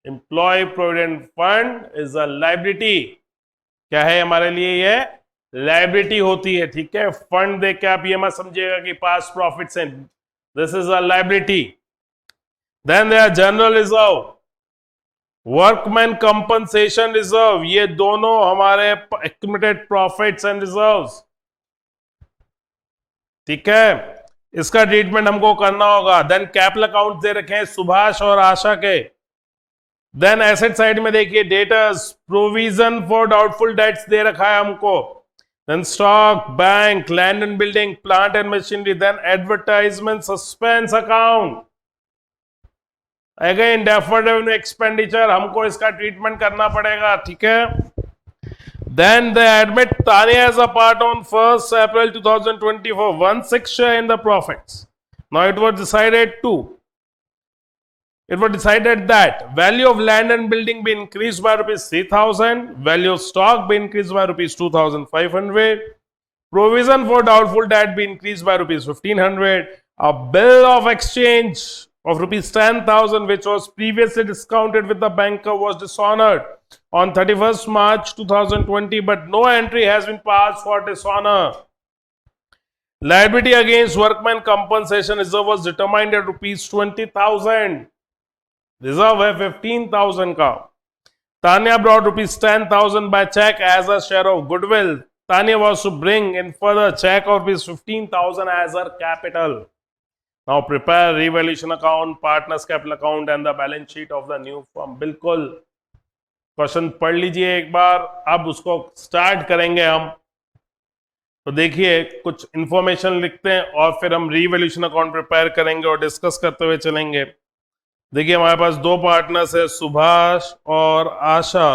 Employee provident fund is a liability. क्या है हमारे लिए, ये लायबिलिटी होती है, ठीक है। फंड देख के आप ये मत समझिएगा कि पास प्रॉफिट्स हैं, this is a liability. Then there general reserve, workman compensation reserve, ये दोनों हमारे एक्यूमुलेटेड प्रॉफिट्स एंड रिजर्व्स, ठीक है। इसका ट्रीटमेंट हमको करना होगा। देन कैपिटल अकाउंट दे रखे हैं सुभाष और आशा के। देन एसेट साइड में देखिए debtors, provision for doubtful debts दे रखा है हमको। Then stock, bank, land and building, plant and machinery, then advertisement, suspense account. Again, deferred revenue expenditure, हमको इसका ट्रीटमेंट करना पड़ेगा, ठीक है। Then they admit Tanya as a part on 1st April 2024, 1/6 share in the profits. Now it was decided that value of land and building be increased by rupees 3,000, value of stock be increased by rupees 2,500, provision for doubtful debt be increased by rupees 1,500, a bill of exchange of rupees 10,000 which was previously discounted with the banker was dishonored on 31st March 2020, but no entry has been passed for dishonor. Liability against workman compensation reserve was determined at rupees 20,000. Reserve है 15,000 का। Tanya brought rupees 10,000 by check as a share of goodwill. Tanya was to bring in further check of rupees 15,000 as her capital. Now prepare revaluation account, partners capital account and the balance sheet of the new firm. बिल्कुल question पढ़ लीजिए एक बार, अब उसको start करेंगे हम। तो देखिए कुछ इंफॉर्मेशन लिखते हैं और फिर हम रीवैल्यूएशन अकाउंट प्रिपेयर करेंगे और डिस्कस करते हुए चलेंगे। देखिए हमारे पास दो पार्टनर्स है, सुभाष और आशा,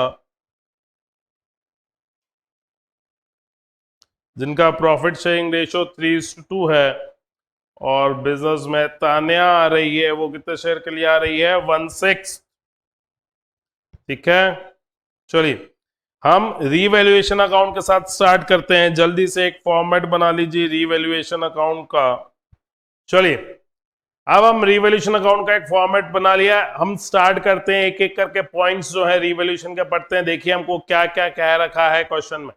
जिनका प्रॉफिट शेयरिंग रेशियो 3:2 है। और बिजनेस में तान्या आ रही है, वो कितने शेयर के लिए आ रही है, 1/6, ठीक है। चलिए हम रीवैल्यूएशन अकाउंट के साथ स्टार्ट करते हैं। जल्दी से एक फॉर्मेट बना लीजिए रीवैल्यूएशन अकाउंट का। चलिए अब हम रिवॉल्यूशन अकाउंट का एक फॉर्मेट बना लिया, हम स्टार्ट करते हैं एक एक करके पॉइंट्स जो है रिवॉल्यूशन के पढ़ते हैं। देखिए हमको क्या क्या कह रखा है क्वेश्चन में।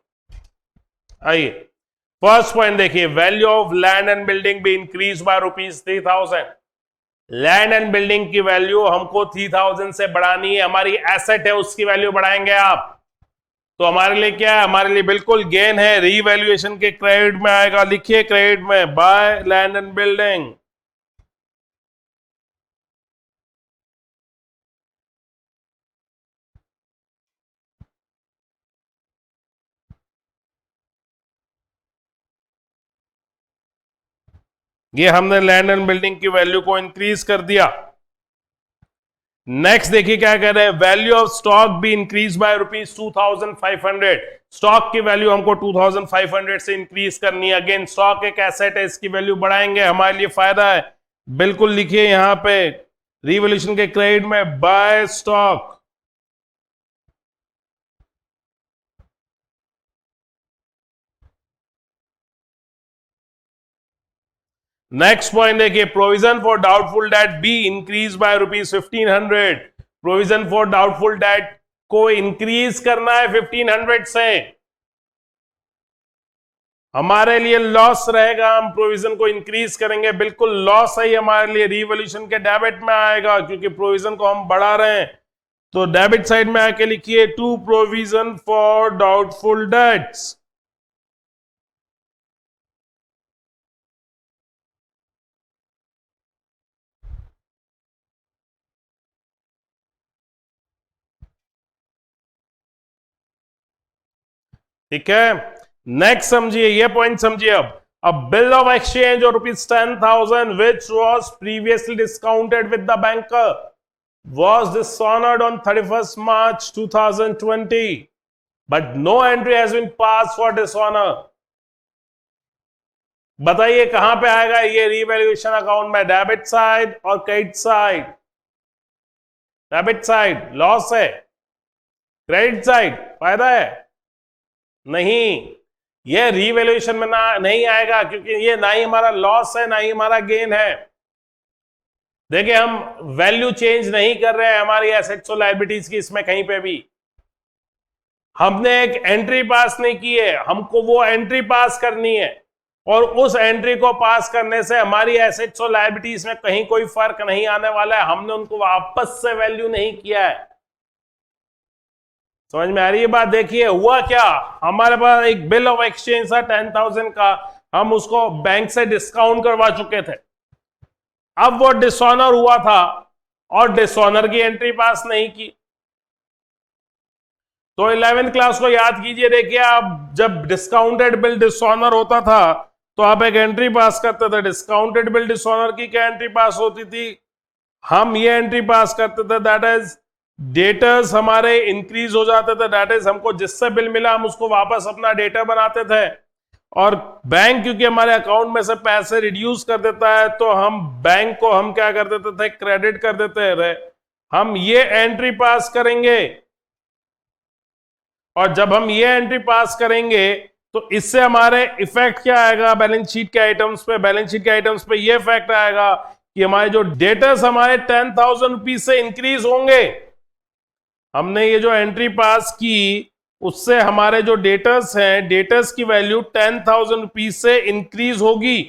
आइए फर्स्ट पॉइंट देखिए, value of land and building भी increase by rupees 3,000। Land and building की वैल्यू हमको 3,000 से बढ़ानी है, हमारी एसेट है उसकी वैल्यू बढ़ाएंगे आप, तो हमारे लिए क्या है, हमारे लिए बिल्कुल गेन है। रीवैल्यूएशन के क्रेडिट में आएगा, लिखिए क्रेडिट में बाय लैंड एंड बिल्डिंग। ये हमने लैंड एंड बिल्डिंग की वैल्यू को इंक्रीज कर दिया। नेक्स्ट देखिए क्या कह रहे हैं, वैल्यू ऑफ स्टॉक भी इंक्रीज बाय रुपीज 2,500। स्टॉक की वैल्यू हमको 2,500 से इंक्रीज करनी है। अगेन स्टॉक एक एसेट है, इसकी वैल्यू बढ़ाएंगे, हमारे लिए फायदा है। बिल्कुल लिखिए यहां पे रिवॉल्यूशन के क्रेडिट में बाय स्टॉक। नेक्स्ट पॉइंट देखिए, provision for doubtful debt be increase by ₹1500। Provision for doubtful debt को इंक्रीज करना है 1500 से। हमारे लिए लॉस रहेगा, हम प्रोविजन को इंक्रीज करेंगे, बिल्कुल लॉस है हमारे लिए, रिवॉल्यूशन के डेबिट में आएगा क्योंकि प्रोविजन को हम बढ़ा रहे हैं। तो डेबिट साइड में आके लिखिए to provision for doubtful debts. ठीक है, नेक्स्ट समझिए, ये पॉइंट समझिए। अब बिल ऑफ एक्सचेंज और ₹10,000 which was previously discounted with the banker was dishonored on 31st March 2020, but no entry has been passed for dishonor. बताइए कहां पे आएगा ये रीवैल्यूएशन अकाउंट में, डेबिट साइड और credit side? Debit side loss है, credit side फायदा है। नहीं, ये रीवैल्यूएशन में ना नहीं आएगा क्योंकि ये ना ही हमारा लॉस है ना ही हमारा गेन है। देखिए, हम वैल्यू चेंज नहीं कर रहे हैं हमारी एसेट्स और लायबिलिटीज की, इसमें कहीं पे भी हमने एक एंट्री पास नहीं की है, हमको वो एंट्री पास करनी है और उस एंट्री को पास करने से हमारी एसेट्स और लायबिलिटीज में कहीं कोई फर्क नहीं आने वाला है। हमने उनको वापस से वैल्यू नहीं किया है। समझ में आ रही है बात? देखिए हुआ क्या, हमारे पास एक बिल ऑफ एक्सचेंज था 10,000 का, हम उसको बैंक से डिस्काउंट करवा चुके थे। अब वो डिसऑनर हुआ था और डिसऑनर की एंट्री पास नहीं की। तो 11th क्लास को याद कीजिए। देखिए, आप जब डिस्काउंटेड बिल डिसऑनर होता था तो आप एक एंट्री पास करते थे। डिस्काउंटेड बिल डिसऑनर की क्या एंट्री पास होती थी? हम ये एंट्री पास करते थे, दैट इज डेटर्स हमारे इंक्रीज हो जाते थे। दैट इज हमको जिससे बिल मिला हम उसको वापस अपना डेटर बनाते थे। और बैंक क्योंकि हमारे अकाउंट में से पैसे रिड्यूस कर देता है तो हम बैंक को हम क्या कर देते थे, क्रेडिट कर देते रहे। हम ये एंट्री पास करेंगे और जब हम ये एंट्री पास करेंगे तो इससे हमारे इफेक्ट क्या आएगा बैलेंस शीट के आइटम्स पे? बैलेंस शीट के आइटम्स पे ये इफेक्ट आएगा कि हमारे जो डेटर्स हमारे 10,000 रुपीज से इंक्रीज होंगे। हमने ये जो एंट्री पास की उससे हमारे जो डेटर्स हैं, डेटर्स की वैल्यू 10,000 रुपीज से इंक्रीज होगी।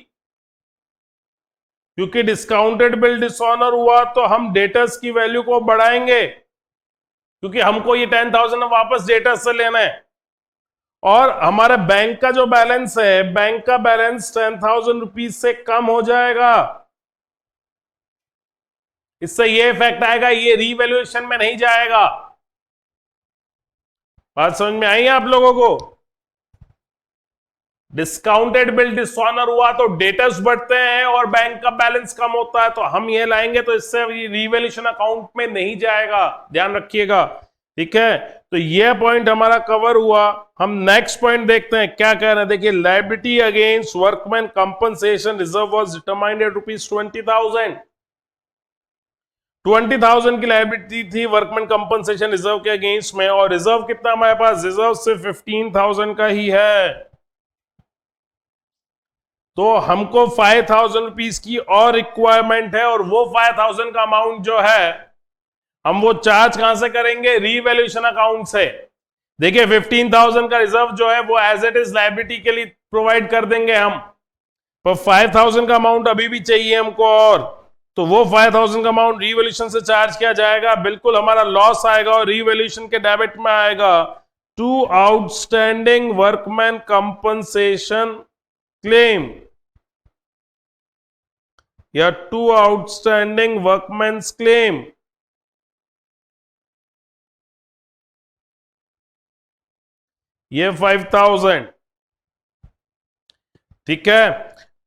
क्योंकि डिस्काउंटेड बिल डिसऑनर हुआ तो हम डेटर्स की वैल्यू को बढ़ाएंगे क्योंकि हमको ये 10,000 वापस डेटर्स से लेना है। और हमारे बैंक का जो बैलेंस है, बैंक का बैलेंस 10,000 रुपीज से कम हो जाएगा। इससे ये इफेक्ट आएगा, ये रीवैल्यूएशन में नहीं जाएगा। बात समझ में आई है आप लोगों को? डिस्काउंटेड बिल डिसऑनर हुआ तो डेटर्स बढ़ते हैं और बैंक का बैलेंस कम होता है, तो हम ये लाएंगे तो इससे रीवैल्यूएशन अकाउंट में नहीं जाएगा, ध्यान रखिएगा। ठीक है, तो ये पॉइंट हमारा कवर हुआ। हम नेक्स्ट पॉइंट देखते हैं क्या कह रहे हैं। देखिए, liability against workman compensation reserve was determined at ₹20,000। 20,000 की लायबिलिटी थी वर्कमैन कंपनसेशन रिजर्व के अगेंस्ट में, और रिजर्व कितना हमारे पास? रिजर्व सिर्फ 15,000 का ही है। तो हमको 5,000 रुपीज की और रिक्वायरमेंट है, और वो 5,000 का अमाउंट जो है हम वो चार्ज कहां से करेंगे? रीवैल्यूएशन अकाउंट से। देखिए, 15,000 का रिजर्व जो है वो एज इट इज लायबिलिटी के लिए प्रोवाइड कर देंगे हम, पर 5,000 का अमाउंट अभी भी चाहिए हमको, और तो वो 5,000 का अमाउंट रीवैल्यूएशन से चार्ज किया जाएगा। बिल्कुल हमारा लॉस आएगा और रीवैल्यूएशन के डेबिट में आएगा। To outstanding workman compensation claim या टू आउटस्टैंडिंग वर्कमैन्स क्लेम, ये 5,000। ठीक है,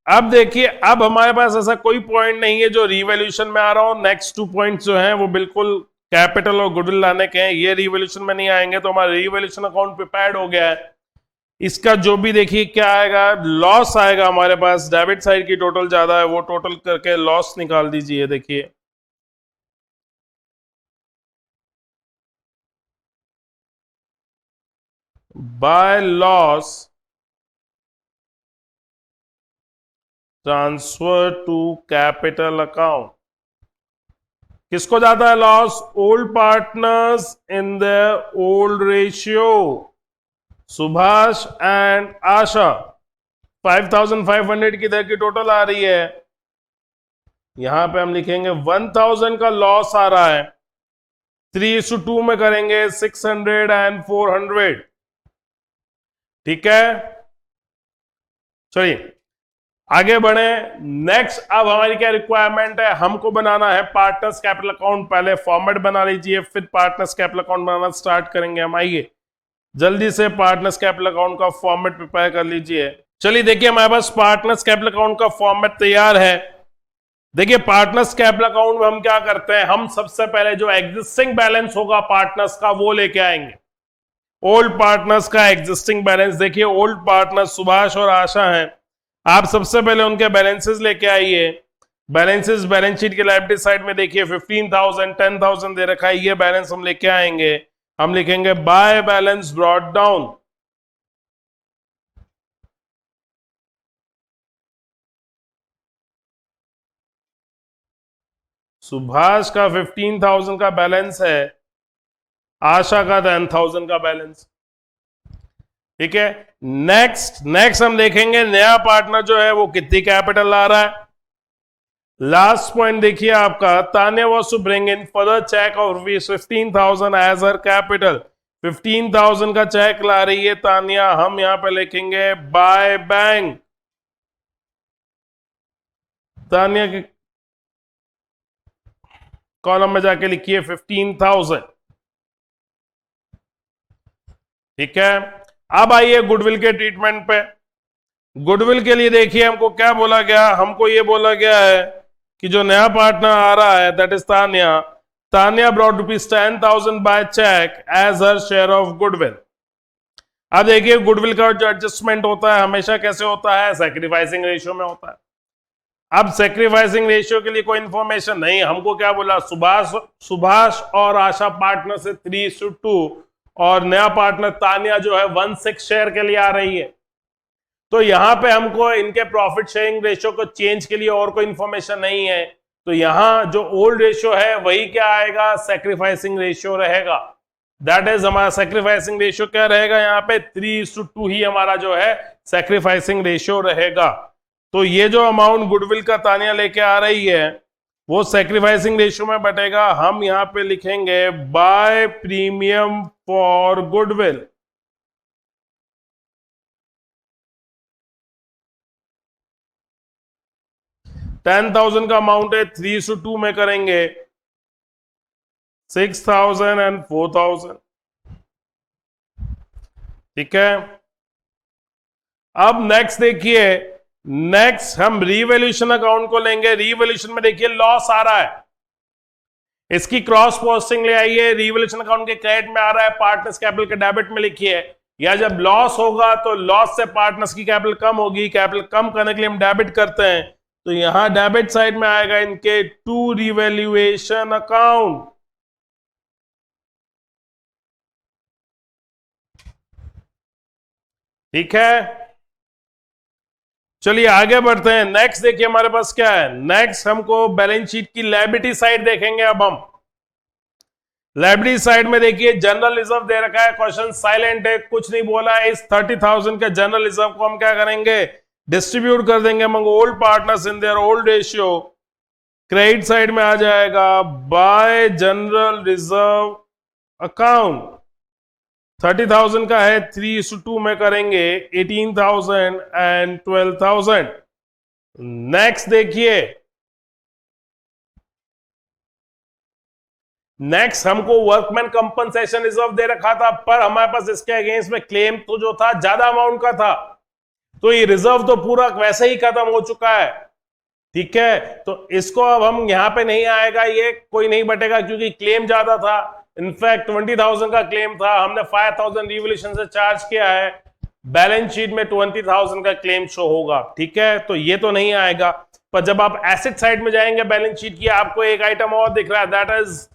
अब देखिए, अब हमारे पास ऐसा कोई पॉइंट नहीं है जो रिवैल्यूएशन में आ रहा हो। नेक्स्ट 2 पॉइंट्स जो हैं वो बिल्कुल कैपिटल और गुडविल लाने के हैं, ये रिवैल्यूएशन में नहीं आएंगे, तो हमारा रिवैल्यूएशन अकाउंट प्रिपेयर्ड हो गया है। इसका जो भी देखिए क्या आएगा, लॉस आएगा हमारे पास। डेबिट साइड की टोटल ज्यादा है, वो टोटल करके लॉस निकाल दीजिए। देखिए, by loss transfer to capital account. किसको जाता है loss? Old partners in the old ratio, Subhash and Asha. 5500 की दर की टोटल आ रही है, यहां पे हम लिखेंगे 1000 का लॉस आ रहा है, 3:2 में करेंगे 600 एंड 400। ठीक है, चलिए आगे बढ़े। नेक्स्ट अब हमारी क्या रिक्वायरमेंट है? हमको बनाना है पार्टनर्स कैपिटल अकाउंट। पहले फॉर्मेट बना लीजिए, फिर पार्टनर्स कैपिटल अकाउंट बनाना स्टार्ट करेंगे हम। आइए जल्दी से पार्टनर्स कैपिटल अकाउंट का फॉर्मेट प्रिपेयर कर लीजिए। चलिए देखिए हमारे पास पार्टनर्स कैपिटल अकाउंट का फॉर्मेट तैयार है। देखिए पार्टनर्स कैपिटल अकाउंट में हम क्या करते हैं, हम सबसे पहले जो एग्जिस्टिंग बैलेंस होगा पार्टनर्स का वो लेके आएंगे। ओल्ड पार्टनर्स का एग्जिस्टिंग बैलेंस, देखिए ओल्ड पार्टनर्स सुभाष और आशा हैं, आप सबसे पहले उनके बैलेंसेस लेके आइए। बैलेंसेस बैलेंस शीट के लायबिलिटी साइड में देखिए 15,000 10,000 दे रखा है, ये बैलेंस हम लेके आएंगे। हम लिखेंगे by balance brought down. Subhash का 15,000 का बैलेंस है, आशा का 10,000 का बैलेंस। ठीक है, नेक्स्ट हम देखेंगे नया पार्टनर जो है वो कितनी कैपिटल ला रहा है। लास्ट पॉइंट देखिए आपका, Tanya was to bring in further cheque of rupees 15,000 as her capital. 15,000 का चेक ला रही है तान्या, हम यहां पे लिखेंगे बाय बैंक। तान्या के कॉलम में जाके लिखिए 15,000। ठीक है, अब आइए गुडविल के ट्रीटमेंट पे। गुडविल के लिए देखिए हमको क्या बोला गया, हमको ये बोला गया है कि जो नया पार्टनर आ रहा है that is Tanya, Tanya brought rupees 10,000 by cheque as her share of goodwill. अब देखिए गुडविल का जो एडजस्टमेंट होता है हमेशा कैसे होता है, सैक्रिफाइसिंग रेशियो में होता है। अब सैक्रिफाइसिंग रेशियो के लिए कोई इंफॉर्मेशन नहीं, हमको क्या बोला, सुभाष और आशा पार्टनर से 3:2 और नया पार्टनर तान्या जो है 1/6 शेयर के लिए आ रही है। तो यहां पे हमको इनके प्रॉफिट शेयरिंग रेशियो को चेंज के लिए और कोई इंफॉर्मेशन नहीं है, तो यहां जो ओल्ड रेशियो है वही क्या आएगा, सैक्रिफाइसिंग रेशियो रहेगा। दैट इज हमारा सैक्रिफाइसिंग रेशियो क्या रहेगा, यहाँ पे 3:2 ही हमारा जो है सैक्रिफाइसिंग रेशियो रहेगा। तो ये जो अमाउंट गुडविल का तान्या लेके आ रही है वो सैक्रिफाइसिंग रेशियो में बटेगा। हम यहां पे लिखेंगे बाय प्रीमियम फॉर गुडविल। $10,000 का अमाउंट है, 3:2 में करेंगे 6,000 एंड 4,000। ठीक है, अब नेक्स्ट देखिए, नेक्स्ट हम रीवैल्यूएशन अकाउंट को लेंगे। रीवैल्यूएशन में देखिए लॉस आ रहा है, इसकी क्रॉस पोस्टिंग ले आइए। रीवैल्यूएशन अकाउंट के क्रेडिट में आ रहा है, पार्टनर्स कैपिटल के डेबिट में लिखिए। या जब लॉस होगा तो लॉस से पार्टनर्स की कैपिटल कम होगी, कैपिटल कम करने के लिए हम डेबिट करते हैं, तो यहां डेबिट साइड में आएगा इनके टू रीवैल्यूएशन अकाउंट। ठीक है, चलिए आगे बढ़ते हैं। नेक्स्ट देखिए हमारे पास क्या है, नेक्स्ट हमको बैलेंस शीट की लायबिलिटी साइड देखेंगे। अब हम लायबिलिटी साइड में देखिए जनरल रिजर्व दे रखा है, क्वेश्चन साइलेंट है, कुछ नहीं बोला है। इस 30,000 के जनरल रिजर्व को हम क्या करेंगे, डिस्ट्रीब्यूट कर देंगे among old partners in their old ratio. Credit side में आ जाएगा बाय जनरल रिजर्व अकाउंट। 30,000 का है, 3:2 में करेंगे 18,000 एंड 12,000। नेक्स्ट देखिए, नेक्स्ट हमको वर्कमैन कंपनसेशन रिजर्व दे रखा था, पर हमारे पास इसके अगेंस्ट में क्लेम तो जो था ज्यादा अमाउंट का था, तो ये रिजर्व तो पूरा वैसे ही खत्म हो चुका है। ठीक है, तो इसको अब हम यहां पे नहीं आएगा, ये कोई नहीं बटेगा क्योंकि क्लेम ज्यादा था। इनफैक्ट 20,000 का क्लेम था, हमने 5,000 रिवोल्यूशन से चार्ज किया है, बैलेंस शीट में 20,000 का क्लेम शो होगा। ठीक है, तो ये तो नहीं आएगा। पर जब आप एसेट साइड में जाएंगे बैलेंस शीट की, आपको एक आइटम और दिख रहा है, that is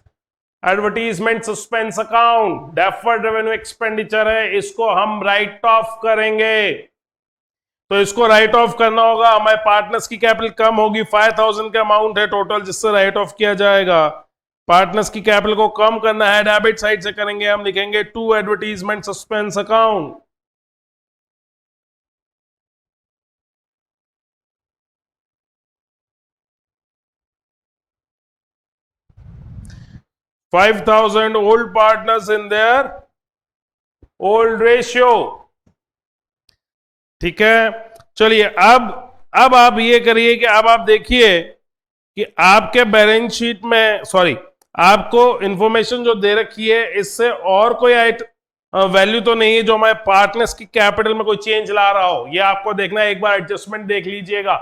advertisement suspense account, deferred revenue expenditure है, इसको हम राइट ऑफ करेंगे। तो इसको राइट ऑफ करना होगा। हमारे पार्टनर्स की कैपिटल कम होगी, 5000 का अमाउंट है टोटल जिससे राइट ऑफ किया जाएगा। पार्टनर्स की कैपिटल को कम करना है, डेबिट साइड से करेंगे, हम लिखेंगे to advertisement suspense account. $5,000 old partners in their old ratio। ठीक है, चलिए अब आप ये करिए कि अब आप देखिए कि आपके बैलेंस शीट में, सॉरी, आपको इंफॉर्मेशन जो दे रखी है इससे और कोई वैल्यू तो नहीं है जो हमारे पार्टनर्स की कैपिटल में कोई चेंज ला रहा हो। ये आपको देखना है, एक बार एडजस्टमेंट देख लीजिएगा।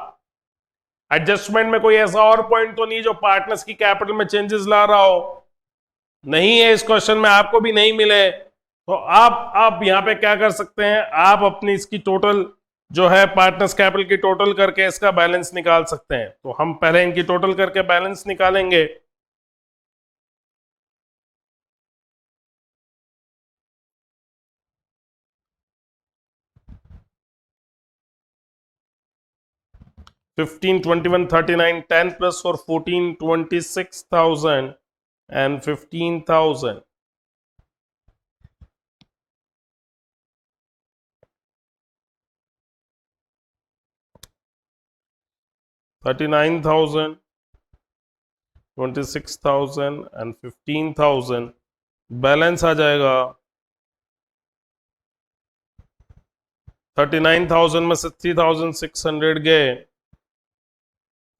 एडजस्टमेंट में कोई ऐसा और पॉइंट तो नहीं जो पार्टनर्स की कैपिटल में चेंजेस ला रहा हो, नहीं है इस क्वेश्चन में, आपको भी नहीं मिले। तो आप यहां पे क्या कर सकते हैं, आप अपनी इसकी टोटल जो है पार्टनर्स कैपिटल की टोटल करके इसका बैलेंस निकाल सकते हैं। तो हम पहले इनकी टोटल करके बैलेंस निकालेंगे। $15,21,39 10 plus for 14 26,000 and 15,000। 39,000, 26,000 and 15,000 balance आ जाएगा। 39,000 में से 3,600 गए,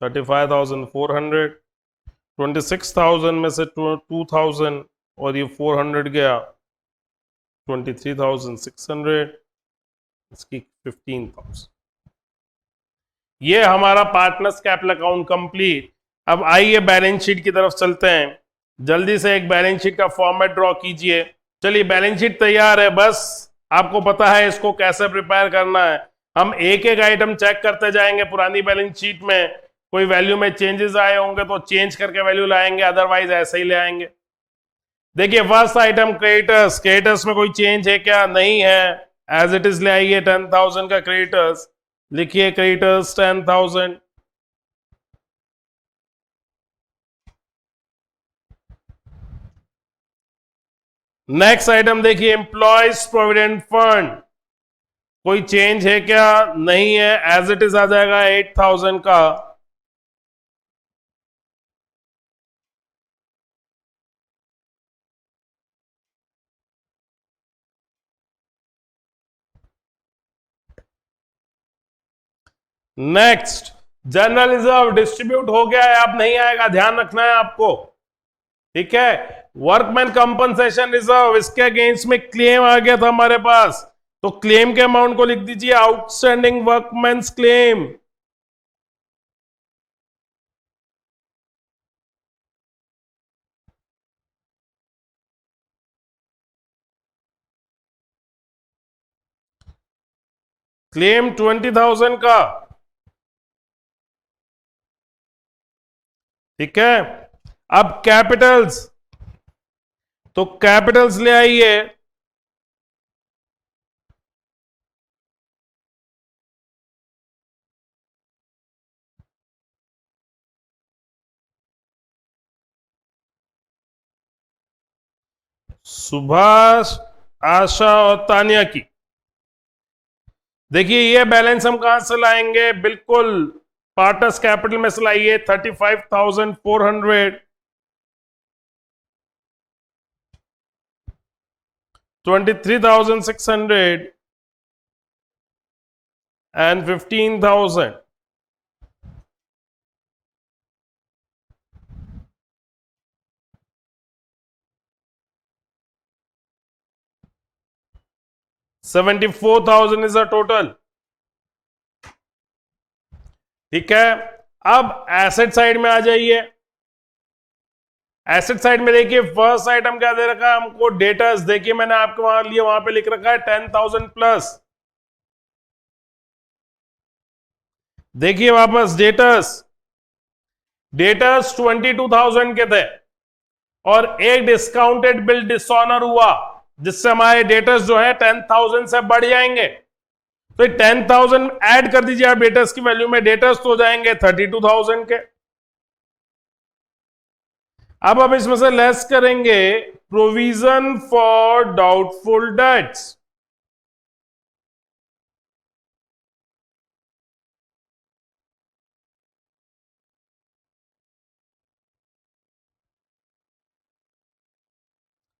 35,400। 26,000 में से 2,000 और ये 400 गया, 23,600, इसकी 15,000। ये हमारा पार्टनर्स कैपिटल अकाउंट कंप्लीट। अब आइए बैलेंस शीट की तरफ चलते हैं। जल्दी से एक बैलेंस शीट का फॉर्मेट ड्रॉ कीजिए। चलिए बैलेंस शीट तैयार है, बस आपको पता है इसको कैसे प्रिपेयर करना है। हम एक एक आइटम चेक करते जाएंगे पुरानी बैलेंस शीट में, कोई वैल्यू में चेंजेस आए होंगे तो चेंज करके वैल्यू लाएंगे, अदरवाइज ऐसे ही ले आएंगे। देखिए फर्स्ट आइटम क्रेडिटर्स, क्रेडिटर्स में कोई चेंज है क्या, नहीं है, एज इट इज ले आइए। 10,000 का क्रेडिटर्स, लिखिए क्रेडिटर्स 10,000। नेक्स्ट आइटम देखिए एम्प्लॉयज प्रोविडेंट फंड, कोई चेंज है क्या, नहीं है, एज इट इज आ जाएगा 8,000 का। नेक्स्ट जनरल रिजर्व डिस्ट्रीब्यूट हो गया है, अब नहीं आएगा, ध्यान रखना है आपको, ठीक है। वर्कमैन कंपनसेशन रिजर्व, इसके अगेंस्ट में क्लेम आ गया था हमारे पास, तो क्लेम के अमाउंट को लिख दीजिए आउटस्टैंडिंग वर्कमैन्स क्लेम। क्लेम 20,000 का, ठीक है। अब कैपिटल्स, तो कैपिटल्स ले आइए। सुभाष, आशा और तानिया की, देखिए ये बैलेंस हम कहां से लाएंगे, बिल्कुल पार्टनर्स कैपिटल में से लाइए। 35,400, 23,600 and 15,000। $74,000 इज अ टोटल, ठीक है। अब एसेट साइड में आ जाइए। एसेट साइड में देखिए फर्स्ट आइटम क्या दे रखा है हमको, डेटर्स, देखिए मैंने आपको वहां लिए, वहां पे लिख रखा है 10,000 प्लस। देखिए वापस डेटर्स, डेटर्स 22,000 के थे और एक डिस्काउंटेड बिल डिसऑनर हुआ जिससे हमारे डेटर्स जो है 10,000 से बढ़ जाएंगे। तो 10,000 ऐड कर दीजिए आप डेटर्स की वैल्यू में, डेटर्स तो हो जाएंगे 32,000 के। अब हम इसमें से लेस करेंगे प्रोविजन फॉर डाउटफुल डेट्स।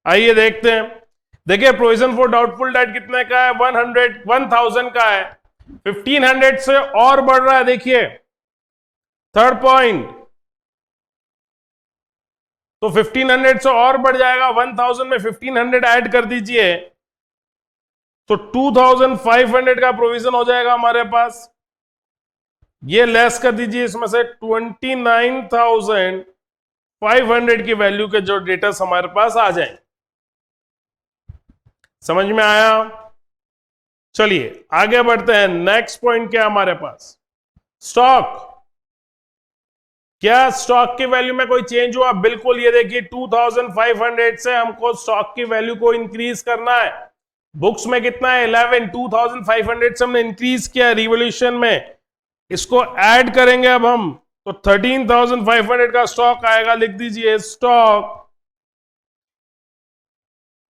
आइए देखते हैं। देखिए प्रोविजन फॉर डाउटफुल डेट कितने का है, 1,000 का है। 1,500 से और बढ़ रहा है, देखिए थर्ड पॉइंट। तो 1,500 से और बढ़ जाएगा, 1,000 में 1,500 ऐड कर दीजिए तो 2,500 का प्रोविजन हो जाएगा हमारे पास। ये लेस कर दीजिए इसमें से 29,500 की वैल्यू के जो डेटास हमारे पास आ जाए। समझ में आया? चलिए आगे बढ़ते हैं। नेक्स्ट पॉइंट क्या हमारे पास, स्टॉक। क्या स्टॉक की वैल्यू में कोई चेंज हुआ? बिल्कुल, ये देखिए 2,500 से हमको स्टॉक की वैल्यू को इंक्रीज करना है। बुक्स में कितना है 11, 2,500 से हमने इंक्रीज किया रिवोल्यूशन में, इसको ऐड करेंगे अब हम तो 13,500 का स्टॉक आएगा। लिख दीजिए स्टॉक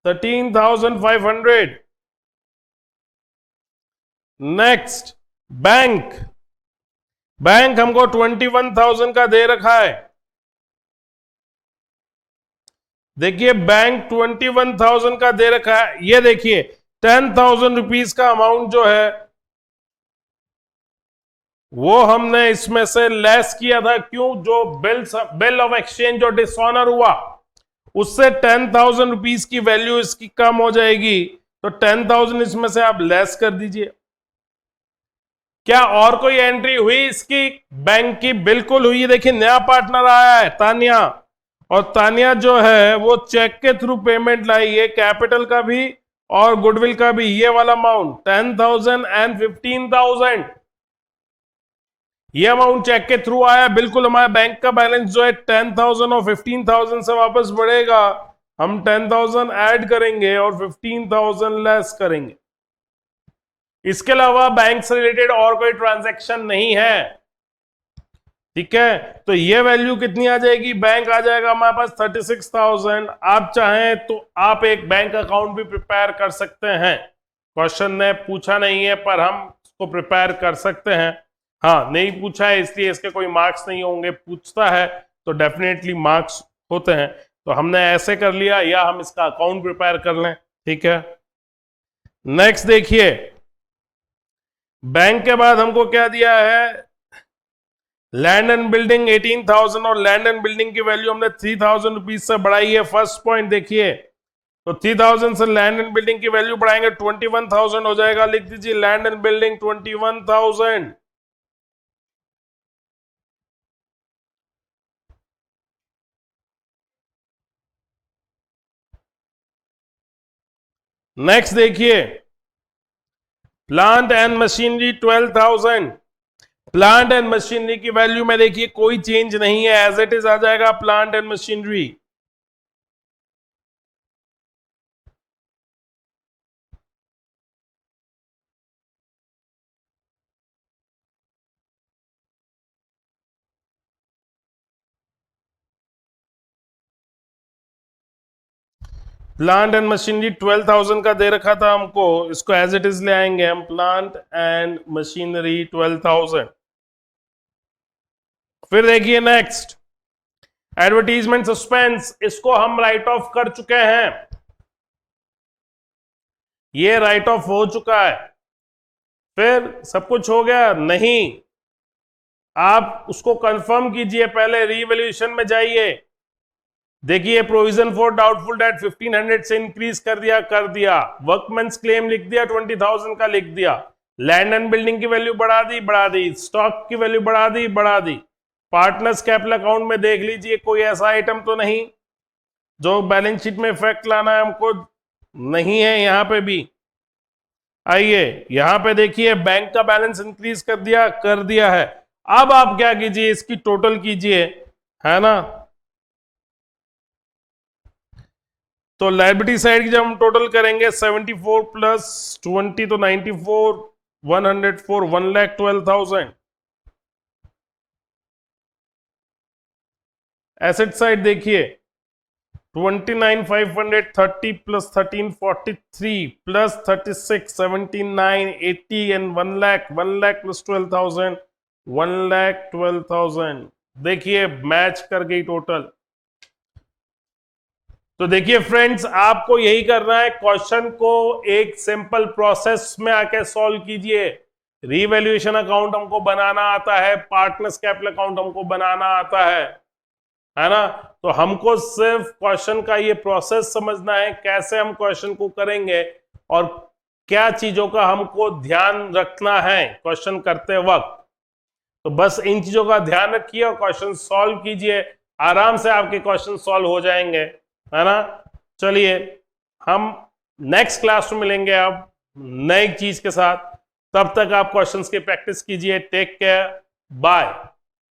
13,500। Next bank. बैंक हमको 21,000 का दे रखा है। देखिए बैंक 21,000 का दे रखा है। ये देखिए 10,000 रुपीज का अमाउंट जो है वो हमने इसमें से लेस किया था। क्यों? जो बिल ऑफ एक्सचेंज जो डिसऑनर हुआ उससे 10,000 रुपीज की वैल्यू इसकी कम हो जाएगी, तो 10,000 इसमें से आप लेस कर दीजिए। क्या और कोई एंट्री हुई इसकी बैंक की? बिल्कुल हुई। देखिए नया पार्टनर आया है तानिया, और तानिया जो है वो चेक के थ्रू पेमेंट लाई है, कैपिटल का भी और गुडविल का भी। ये वाला अमाउंट 10,000 एंड 15,000 ये अमाउंट चेक के थ्रू आया। बिल्कुल हमारे बैंक का बैलेंस जो है 10,000 और 15,000 से वापस बढ़ेगा। हम 10,000 ऐड करेंगे और 15,000 लेस करेंगे। इसके अलावा बैंक से रिलेटेड और कोई ट्रांजैक्शन नहीं है। ठीक है, तो ये वैल्यू कितनी आ जाएगी? बैंक आ जाएगा हमारे पास 36,000। आप चाहें तो आप एक बैंक अकाउंट भी प्रिपेयर कर सकते हैं। क्वेश्चन ने पूछा नहीं है पर हम इसको प्रिपेयर कर सकते हैं। हाँ, नहीं पूछा है इसलिए इसके कोई मार्क्स नहीं होंगे, पूछता है तो डेफिनेटली मार्क्स होते हैं। तो हमने ऐसे कर लिया, या हम इसका अकाउंट प्रिपेयर कर लें। ठीक है, नेक्स्ट देखिए बैंक के बाद हमको क्या दिया है, लैंड एंड बिल्डिंग 18,000, और लैंड एंड बिल्डिंग की वैल्यू हमने 3,000 रुपीज से बढ़ाई है। फर्स्ट पॉइंट देखिए, तो 3,000 से लैंड एंड बिल्डिंग की वैल्यू बढ़ाएंगे 21,000 हो जाएगा। लिख दीजिए लैंड एंड बिल्डिंग 21,000। नेक्स्ट देखिए plant and machinery 12,000। Plant and machinery की वैल्यू में देखिए कोई चेंज नहीं है, एज इट इज आ जाएगा plant and machinery. Plant and machinery 12,000 का दे रखा था हमको, इसको एज इट इज ले आएंगे हम, प्लांट एंड मशीनरी 12,000। फिर देखिए नेक्स्ट एडवर्टीजमेंट सस्पेंस, इसको हम राइट ऑफ कर चुके हैं। ये राइट ऑफ हो चुका है। फिर सब कुछ हो गया? नहीं, आप उसको कंफर्म कीजिए, पहले रीवैल्यूएशन में जाइए। देखिए प्रोविजन फॉर डाउटफुल डेट 1,500 से इंक्रीज कर दिया। वर्कमेंस क्लेम लिख दिया, 20,000 का लिख दिया। लैंड एंड बिल्डिंग की वैल्यू बढ़ा दी। स्टॉक की वैल्यू बढ़ा दी। पार्टनर्स कैपिटल अकाउंट में देख लीजिए कोई ऐसा आइटम तो नहीं जो बैलेंस शीट में इफेक्ट लाना है हमको, नहीं है। यहां पे भी आइए, यहां पे देखिए बैंक का बैलेंस इंक्रीज कर दिया है। अब आप क्या कीजिए, इसकी टोटल कीजिए, है ना। तो लायबिलिटी साइड की जब हम टोटल करेंगे 74 प्लस 20 तो 94, 104 1,12,000। एसेट साइड देखिए 29,530 plus 1343 plus 36 79 80 and 1 lakh plus 12,000 1,12,000। देखिए मैच कर गई टोटल। तो देखिए फ्रेंड्स, आपको यही करना है, क्वेश्चन को एक सिंपल प्रोसेस में आके सॉल्व कीजिए। रीवैल्यूएशन अकाउंट हमको बनाना आता है, पार्टनर्स कैपिटल अकाउंट हमको बनाना आता है ना। तो हमको सिर्फ क्वेश्चन का ये प्रोसेस समझना है, कैसे हम क्वेश्चन को करेंगे और क्या चीजों का हमको ध्यान रखना है क्वेश्चन करते वक्त। तो बस इन चीजों का ध्यान रखिए और क्वेश्चन सॉल्व कीजिए, आराम से आपके क्वेश्चन सॉल्व हो जाएंगे, है ना। चलिए हम नेक्स्ट क्लास में मिलेंगे अब नई चीज के साथ। तब तक आप क्वेश्चंस की प्रैक्टिस कीजिए। Take care, bye.